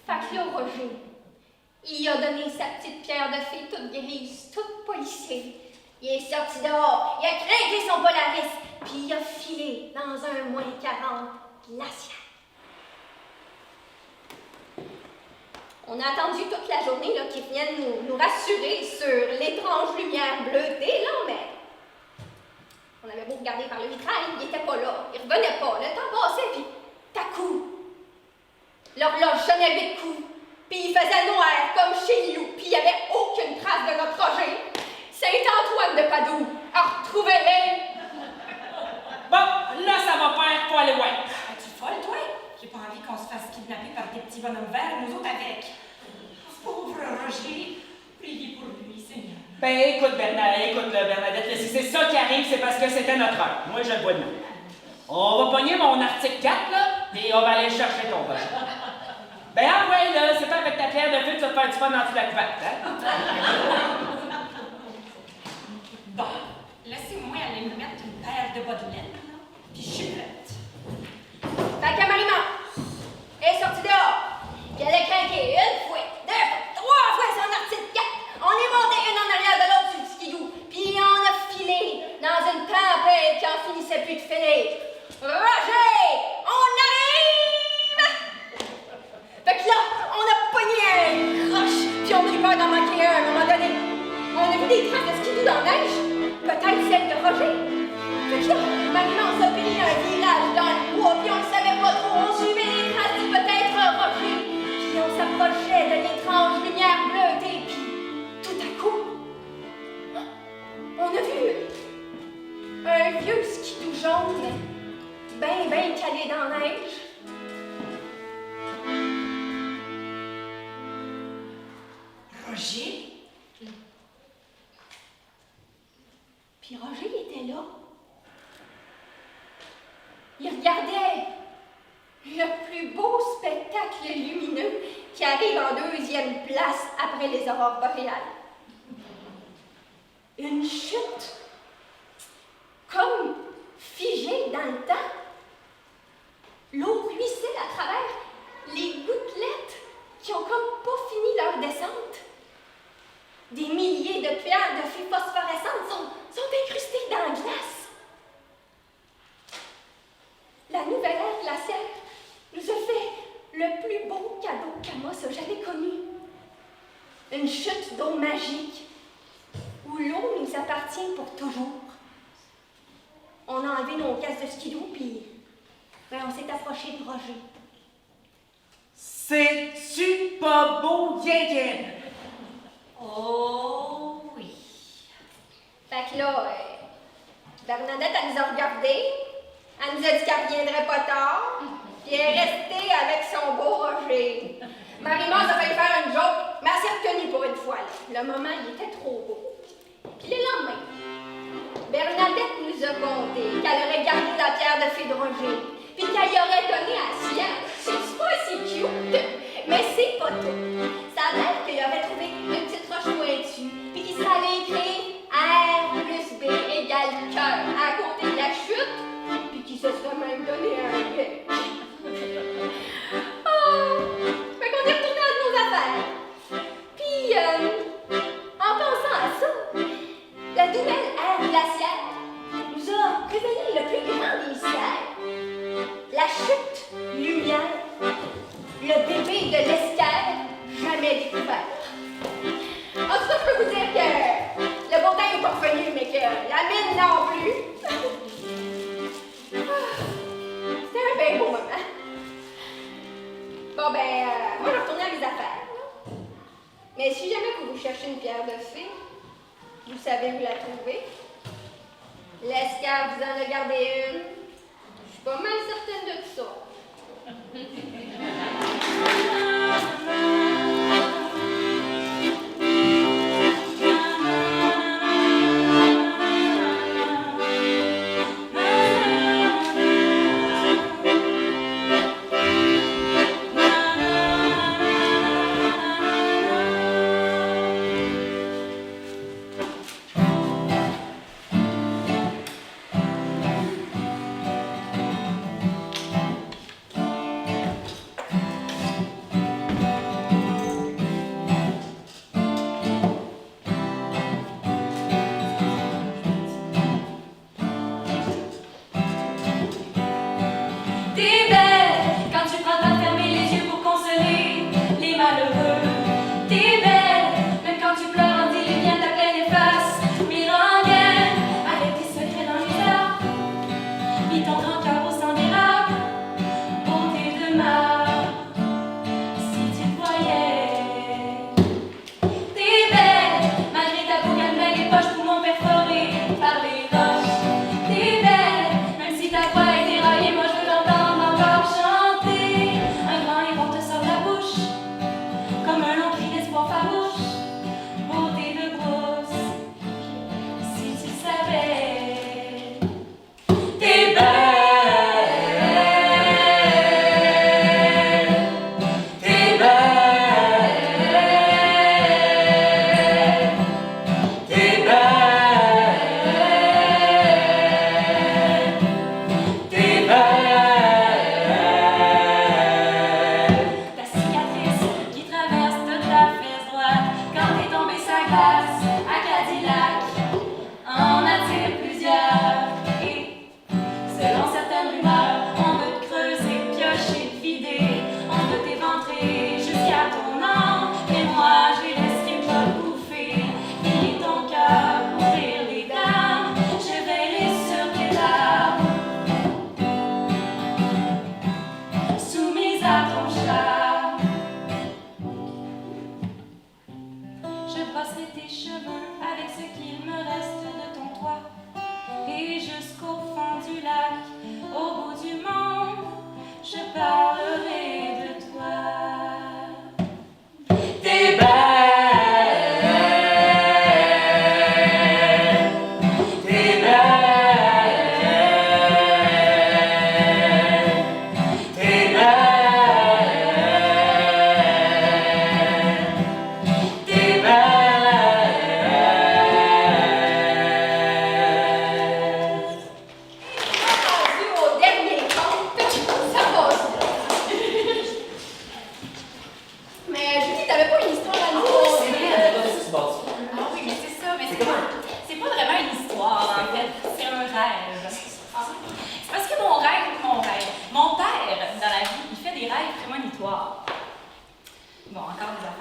Fait que là, Roger, il a donné sa petite pierre de fée toute grise, toute policière. Il est sorti dehors, il a craqué son Polaris, puis il a filé dans un moins 40 glacial. On a attendu toute la journée qu'ils viennent nous rassurer sur l'étrange lumière bleutée, là, mais on avait beau regarder par le vitrail, il était pas là, il revenait pas. Le temps passait, puis t'as coup. L'horloge sonnait 8 coups, puis il faisait noir comme chez nous, puis il n'y avait aucune trace de notre Roger. Saint-Antoine de Padoue a retrouvé les... Bon, là, ça va faire, faut aller voir. Es-tu folle, toi? J'ai pas envie qu'on se fasse kidnapper par des petits bonhommes verts, nous autres avec. Pauvre Roger, priez pour lui, Seigneur. Ben, écoute, Bernadette, si c'est ça qui arrive, c'est parce que c'était notre heure. Moi, je le vois de nous. On va pogner mon article 4, là, et on va aller chercher ton Roger. Ben, ah ouais, là, c'est pas avec ta pierre de feu que tu vas te faire du fun dans toute la couverte, hein? Bon, laissez-moi aller me mettre une paire de bas de laine, là, puis je suis prête. Fait que Marie-Man est sortie dehors, puis elle a craqué 1 fois, 2 fois, 3 fois son article 4. On est monté une en arrière de l'autre sur le skidoo, puis on a filé dans une tempête qui en finissait plus de finir. Roger, on arrive! Fait que là, on a pogné un croche, puis on a eu peur d'en manquer un à un moment donné. On a vu des traces de skidoo dans la neige, peut-être celle de Roger. Fait que là, Marie-Man s'est payé un village dans le bois, puis on ne savait pas trop. On suivait les traces du peut-être Roger, puis on s'approchait de l'étrange lumière bleutée, puis tout à coup, on a vu un vieux skidoo jaune, ben calé dans la neige. Roger? Puis Roger était là. Il regardait le plus beau spectacle lumineux qui arrive en 2e place après les aurores boréales. Une chute, comme figée dans le temps. L'eau ruisselle à travers les gouttelettes qui ont comme pas fini leur descente. Des milliers de pierres de fées phosphorescentes sont incrustées dans la glace. La nouvelle ère glaciaire nous a fait le plus beau cadeau qu'Amos a jamais connu. Une chute d'eau magique où l'eau nous appartient pour toujours. On a enlevé nos casques de skidoo, puis on s'est approché de Roger. C'est-tu pas beau, Guinguin? Oh oui. Fait que là, Bernadette, elle nous a regardés, elle nous a dit qu'elle reviendrait pas tard, puis elle est restée avec son beau Roger. Marie-Man a failli faire une joke, mais elle s'est retenue pour une fois. Là. Le moment, il était trop beau. Puis le lendemain, Bernadette nous a conté qu'elle aurait gardé la pierre de fée de Roger, puis qu'elle y aurait donné à Ciel. C'est pas si cute, mais c'est pas tout. Ça a l'air qu'il aurait trouvé une petite roche pointue, puis qu'il serait allé écrire R plus B égale cœur à côté de la chute, puis qu'il se serait même donné un bec. Oh! Fait qu'on est retourné à nos affaires. Puis, en pensant à ça, la nouvelle ère glaciaire nous a révélé le plus grand des mystères. La chute lumière, le bébé de l'escale jamais découvert. En tout cas, je peux vous dire que le beau temps n'est pas revenu, mais que la mine non plus. C'était un bien beau moment. Bon, moi, je vais retourner à mes affaires. Là. Mais si jamais que vous cherchez une pierre de fée, vous savez où la trouver. L'escale vous en a gardé une. Je suis pas mal certaine de ça.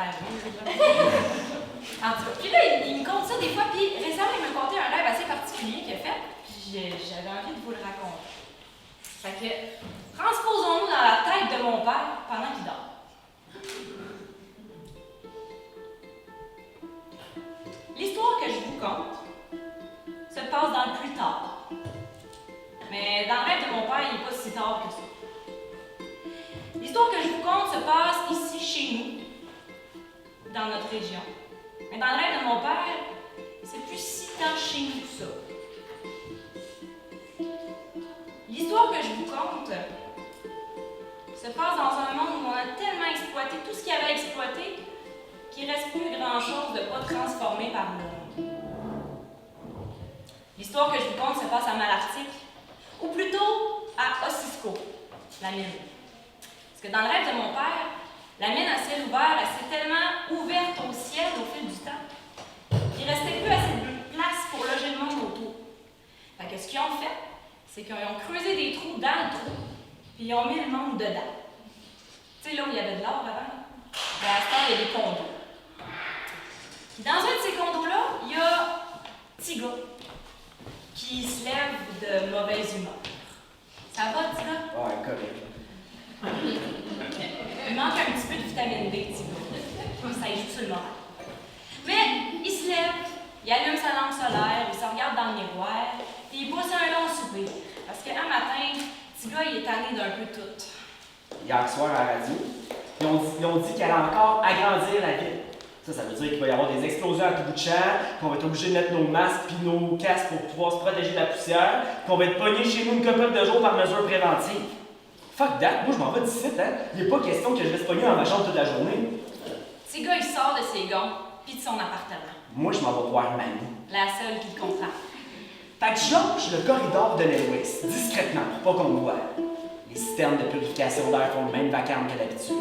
faire rire. En tout cas, puis là, il me conte ça des fois, puis récemment, il m'a conté un rêve assez particulier qu'il a fait, puis j'avais envie de vous le raconter. Fait que, transposons-nous dans la tête de mon père pendant qu'il dort. L'histoire que je vous conte se passe dans le plus tard. Mais dans le rêve de mon père, il n'est pas si tard que ça. L'histoire que je vous conte se passe ici, chez nous, dans notre région. Mais dans le rêve de mon père, c'est plus si tant chez nous que ça. L'histoire que je vous conte se passe dans un monde où on a tellement exploité tout ce qu'il y avait à exploiter qu'il ne reste plus grand-chose de pas transformé par l'homme. L'histoire que je vous conte se passe à Malartic, ou plutôt à Ossisco, la mine. Parce que dans le rêve de mon père, la mine à ciel ouvert, elle s'est tellement ouverte au ciel au fil du temps qu'il ne restait plus assez de place pour loger le monde autour. Fait que ce qu'ils ont fait, c'est qu'ils ont creusé des trous dans le trou, puis ils ont mis le monde dedans. Tu sais, là où il y avait de l'or avant, ben, à ce temps, il y a des condos. Puis dans un de ces condos-là, il y a un petit gars qui se lève de mauvaise humeur. Ça va, petit gars? Ouais, correct. Il manque un petit peu de vitamine D, petit gars. Ça y joue sur le moral. Mais il se lève, il allume sa lampe solaire, il se regarde dans le miroir, puis il pousse un long soupir. Parce qu'un matin, petit gars, il est tanné d'un peu tout. Hier soir à la radio, ils ont dit qu'elle allait encore agrandir la ville. Ça veut dire qu'il va y avoir des explosions à tout bout de champ, qu'on va être obligé de mettre nos masques puis nos casques pour pouvoir se protéger de la poussière, qu'on va être pognés chez nous une couple de jours par mesure préventive. Fuck that, moi je m'en vais d'ici, hein? Il n'est pas question que je reste pogné dans ma chambre toute la journée. Petit gars, il sort de ses gonds, puis de son appartement. Moi, je m'en vais voir mamie. La seule qui le comprend. Fait que j'onge le corridor de Lewis, discrètement, pour pas qu'on me voie. Les systèmes de purification d'air font le même vacarme que d'habitude.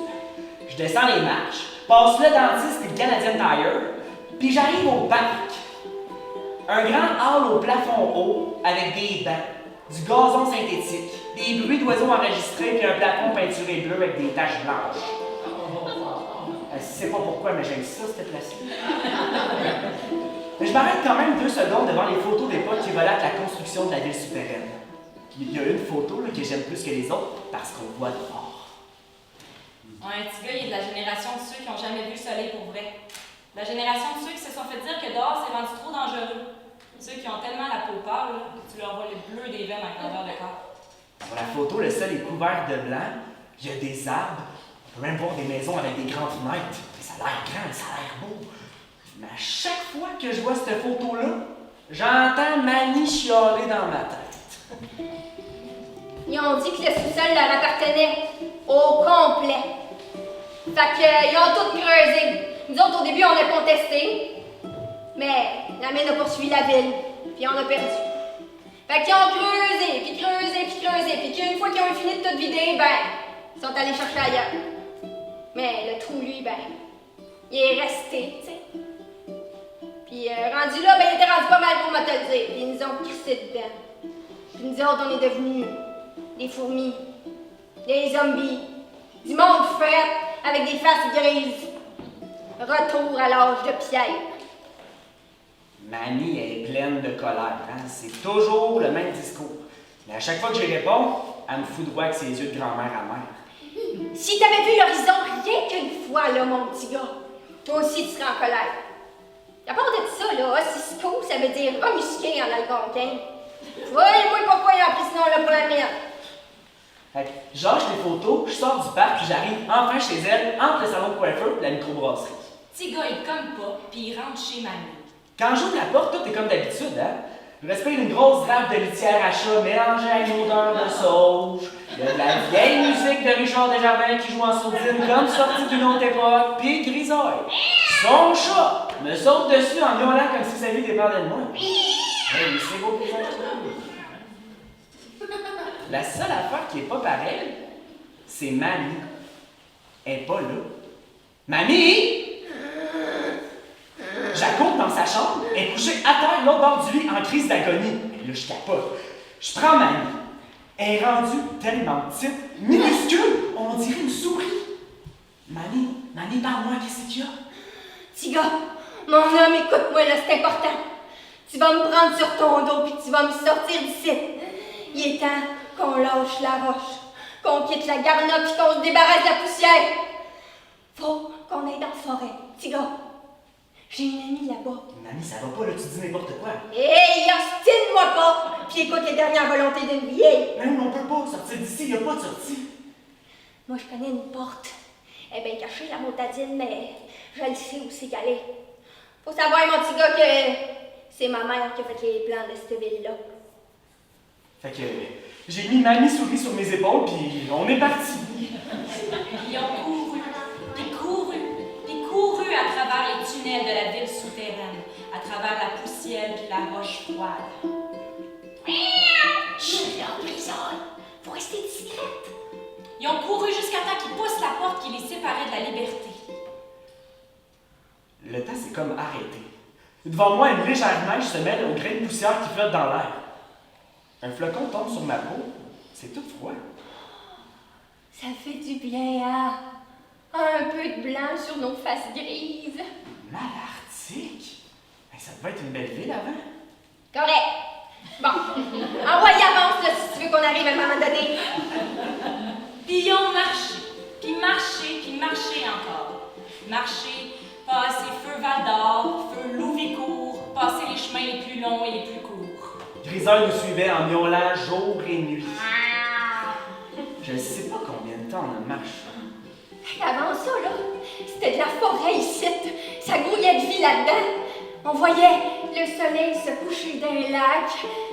Je descends les marches, passe le dentiste et le Canadian Tire, puis j'arrive au parc. Un grand hall au plafond haut, avec des bancs, du gazon synthétique, des bruits d'oiseaux enregistrés, puis un plafond peinturé bleu avec des taches blanches. Je sais pas pourquoi, mais j'aime ça, cette place-ci. Mais je m'arrête quand même 2 secondes devant les photos d'époque qui relatent la construction de la ville souterraine. Il y a une photo là, que j'aime plus que les autres parce qu'on voit dehors. Ouais, un petit gars, il est de la génération de ceux qui n'ont jamais vu le soleil pour vrai. La génération de ceux qui se sont fait dire que dehors, c'est rendu trop dangereux. Ceux qui ont tellement la peau pâle, là, tu leur vois le bleu des veines en grandeur de corps. Sur la photo, le sol est couvert de blanc. Il y a des arbres. On peut même voir des maisons avec des grandes fenêtres. Et ça a l'air grand, ça a l'air beau. Mais à chaque fois que je vois cette photo-là, j'entends Manny chialer dans ma tête. Ils ont dit que le sous-sol leur appartenait au complet. Fait qu'ils ont tout creusé. Nous autres, au début, on a contesté. Mais la mine a poursuivi la ville. Puis on a perdu. Fait qu'ils ont creusé, puis creusé, puis creusé. Puis qu'une fois qu'ils ont fini de tout vider, ben, ils sont allés chercher ailleurs. Mais le trou, lui, ben, il est resté, tu sais. Puis rendu là, ben, il était rendu pas mal pour me te le dire. Puis ils nous ont crissé dedans. Puis nous autres, on est devenus des fourmis, des zombies, du monde fret avec des faces grises. Retour à l'âge de pierre. Mamie est pleine de colère, hein? C'est toujours le même discours. Mais à chaque fois que j'y réponds, elle me foudroie avec ses yeux de grand-mère amère. Si t'avais vu l'horizon rien qu'une fois, là, mon petit gars, toi aussi tu serais en colère. À part de ça, là, Ossisco, ça veut dire remusqué en algonquin. Voyez-moi pourquoi ils ont pris ce nom-là pour la mienne. Fait que j'âche les photos, je sors du parc, puis j'arrive enfin chez elle, entre le salon de coiffeur et la microbrasserie. Petit gars, il cogne pas, puis il rentre chez mamie. Quand j'ouvre la porte, tout est comme d'habitude, hein? Je respire une grosse rafle de litière à chat mélangée à une odeur de sauge. Il y a de la vieille musique de Richard Desjardins qui joue en sourdine comme sorti d'une autre époque, puis Grisaille. Son chat me saute dessus en miaulant comme si sa vie dépendait de moi. Hey, c'est beau que ça. La seule affaire qui est pas pareille, c'est Mamie. Elle est pas là. Mamie! J'accours dans sa chambre, elle est couchée à terre, l'autre bord du lit, en crise d'agonie. Et là, je capote. Je prends Mamie. Elle est rendue tellement petite, minuscule, on dirait une souris. Mamie, parle-moi, qu'est-ce qu'il y a? Petit gars, mon homme, écoute-moi là, c'est important. Tu vas me prendre sur ton dos puis tu vas me sortir d'ici. Il est temps qu'on lâche la roche, qu'on quitte la garnotte puis qu'on se débarrasse de la poussière. Faut qu'on aille dans la forêt. Petit gars, j'ai une amie là-bas. Mamie, ça va pas, là, tu dis n'importe quoi. Hey, ostine-moi pas! Puis écoute les dernières volontés d'une vieille. Mamie, on peut pas sortir d'ici, y a pas de sortie. Moi, je connais une porte. Elle est bien cachée, la motadine, mais je le sais où c'est qu'elle est. Faut savoir, mon petit gars, que c'est ma mère qui a fait les plans de cette ville-là. Fait que j'ai mis Mamie Souris sur mes épaules, puis on est parti. Ils ont couru à travers les tunnels de la ville souterraine, à travers la poussière et la roche froide. Chut, là, Grisole, faut rester discrète. Ils ont couru jusqu'à temps qu'ils poussent la porte qui les séparait de la liberté. Le temps s'est comme arrêté. Devant moi, une légère neige se mêle aux grains de poussière qui flottent dans l'air. Un flocon tombe sur ma peau. C'est tout froid. Ça fait du bien, hein? Un peu de blanc sur nos faces grises. Malartic? Ça devait être une belle ville avant. Correct. Bon, envoyez avance là, si tu veux qu'on arrive à un moment donné. Puis ils ont marché, puis marché encore. Marché, passer feu Val-d'Or, feu Louvicourt, passer les chemins les plus longs et les plus courts. Grisole nous suivait en miaulant jour et nuit. Je ne sais pas combien de temps on a marché. Avant ça, là, c'était de la forêt ici. Ça grouillait de vie là-dedans. On voyait le soleil se coucher d'un lac.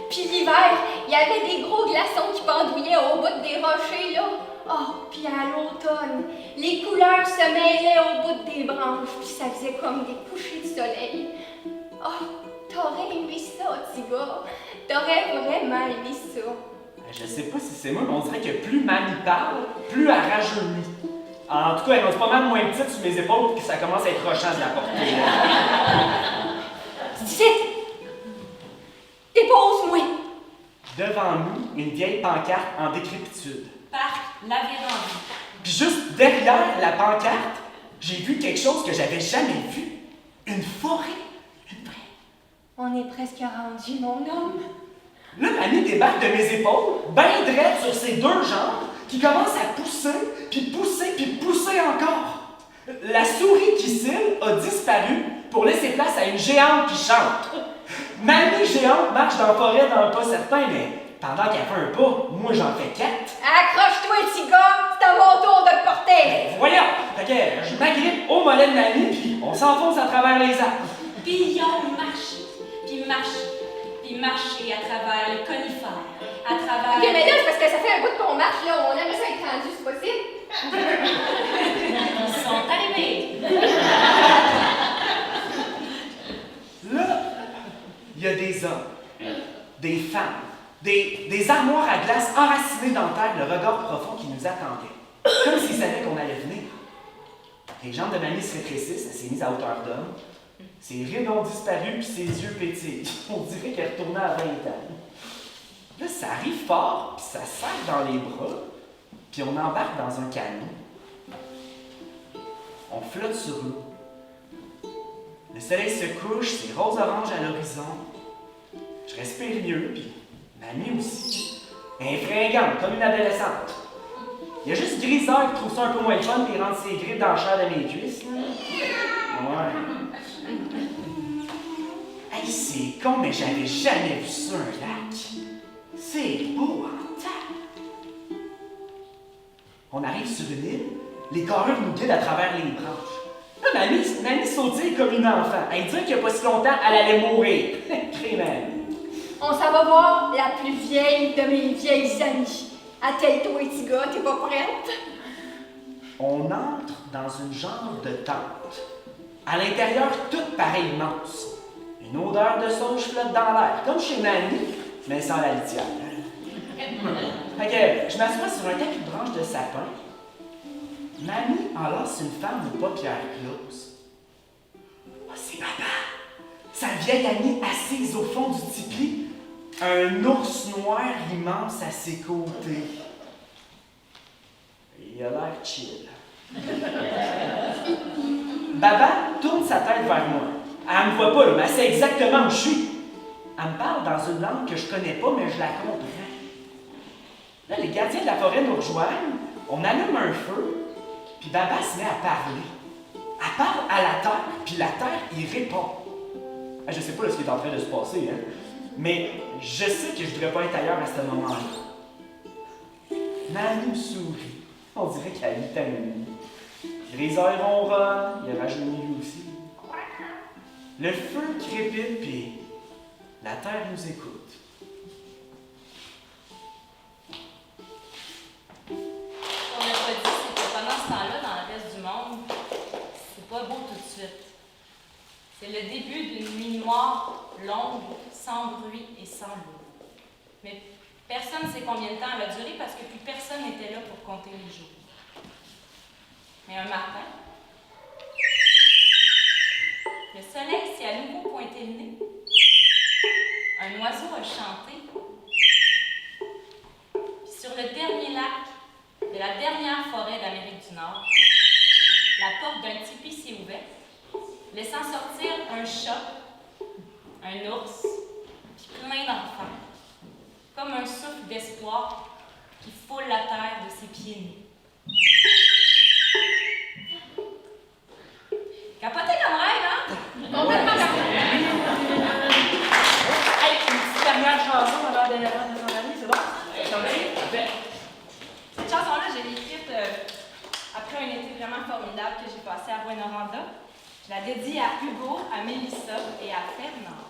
Puis l'hiver, il y avait des gros glaçons qui pendouillaient au bout des rochers, là. Oh, puis à l'automne, les couleurs se mêlaient au bout des branches, puis ça faisait comme des couchers de soleil. Oh, t'aurais aimé ça, petit gars. T'aurais vraiment aimé ça. Je sais pas si c'est moi, mais on dirait que plus Mamie parle, plus elle rajeunit. En tout cas, elle n'ose pas mal moins petite sur mes épaules que ça commence à être rochant de la porter. Vite! Dépose-moi! Devant nous, une vieille pancarte en décrépitude. Parc La Vérandie. Puis juste derrière la pancarte, j'ai vu quelque chose que j'avais jamais vu. Une forêt. Une vraie. On est presque rendu, mon homme. Là, Mamie débarque de mes épaules, ben droite sur ses deux jambes, qui commence à pousser, puis pousser encore. La souris qui cille a disparu pour laisser place à une géante qui chante. Mamie géante marche dans la forêt dans un pas certain, mais pendant qu'elle fait un pas, moi j'en fais 4. Accroche-toi, petit gars, c'est à mon tour de te porter. Voyons! Fait que je m'agrippe au mollet de Mamie, puis on s'enfonce à travers les arbres. Puis ils ont marché à travers les conifères, à travers... Ok, mais là, c'est parce que ça fait un bout qu'on marche, là, on aimerait ça être rendu, c'est possible? Ils sont arrivés. Là, il y a des hommes, des femmes, des armoires à glace enracinées dans terre, le regard profond qui nous attendait, comme s'ils savaient qu'on allait venir. Les jambes de Mamie se rétrécissent, elle s'est mise à hauteur d'homme. Ses rides ont disparu, puis ses yeux pétillent. On dirait qu'elle retournait à 20 ans. Là, ça arrive fort, puis ça serre dans les bras, puis on embarque dans un canot. On flotte sur l'eau. Le soleil se couche, c'est rose-orange à l'horizon. Je respire mieux, puis Mamie aussi. Infringante, comme une adolescente. Il y a juste Griseur qui trouve ça un peu moins fun, puis il rentre ses griffes dans le chair de mes cuisses. Ouais. Hey, c'est con, mais j'avais jamais vu ça, un lac. C'est beau en temps. On arrive sur une île, les carrures nous guident à travers les branches. Là, Mamie sautille comme une enfant. Elle dit qu'il n'y a pas si longtemps, elle allait mourir. Crémen. On s'en va voir la plus vieille de mes vieilles amies. Attelle-toi, petit gars, t'es pas prête? On entre dans une genre de tente. À l'intérieur, tout paraît immense. Une odeur de sauge flotte dans l'air, comme chez Mamie, mais sans la litière. Fait que je m'assois sur un tapis de branches de sapin. Mamie enlace une femme aux paupières closes. Oh, c'est papa! Sa vieille amie assise au fond du tipi, un ours noir immense à ses côtés. Il a l'air chill. Baba tourne sa tête vers moi. Elle me voit pas, là, mais elle sait exactement où je suis. Elle me parle dans une langue que je connais pas, mais je la comprends. Là, les gardiens de la forêt nous rejoignent, on allume un feu, puis Baba se met à parler. Elle parle à la terre, puis la terre y répond. Je sais pas là, ce qui est en train de se passer, hein, mais je sais que je devrais pas être ailleurs à ce moment-là. Mais elle nous sourit. On dirait qu'elle est amie. Les airs ronronnent, il rajeunit lui aussi. Le feu crépite, puis la terre nous écoute. Ce qu'on n'a pas dit, c'est que pendant ce temps-là, dans le reste du monde, c'est pas beau tout de suite. C'est le début d'une nuit noire, longue, sans bruit et sans loup. Mais personne ne sait combien de temps elle va durer parce que plus personne n'était là pour compter les jours. Mais un matin, le soleil s'est à nouveau pointé le nez. Un oiseau a chanté. Puis sur le dernier lac de la dernière forêt d'Amérique du Nord, la porte d'un tipi s'est ouverte, laissant sortir un chat, un ours, puis plein d'enfants, comme un souffle d'espoir qui foule la terre de ses pieds nus. Capoté comme rêve, hein? Complètement capoté. Hey, une petite dernière chanson avant de s'en aller, c'est bon? Cette chanson-là, je l'ai écrite après un été vraiment formidable que j'ai passé à Rouyn-Noranda. Je la dédie à Hugo, à Mélissa et à Fernand.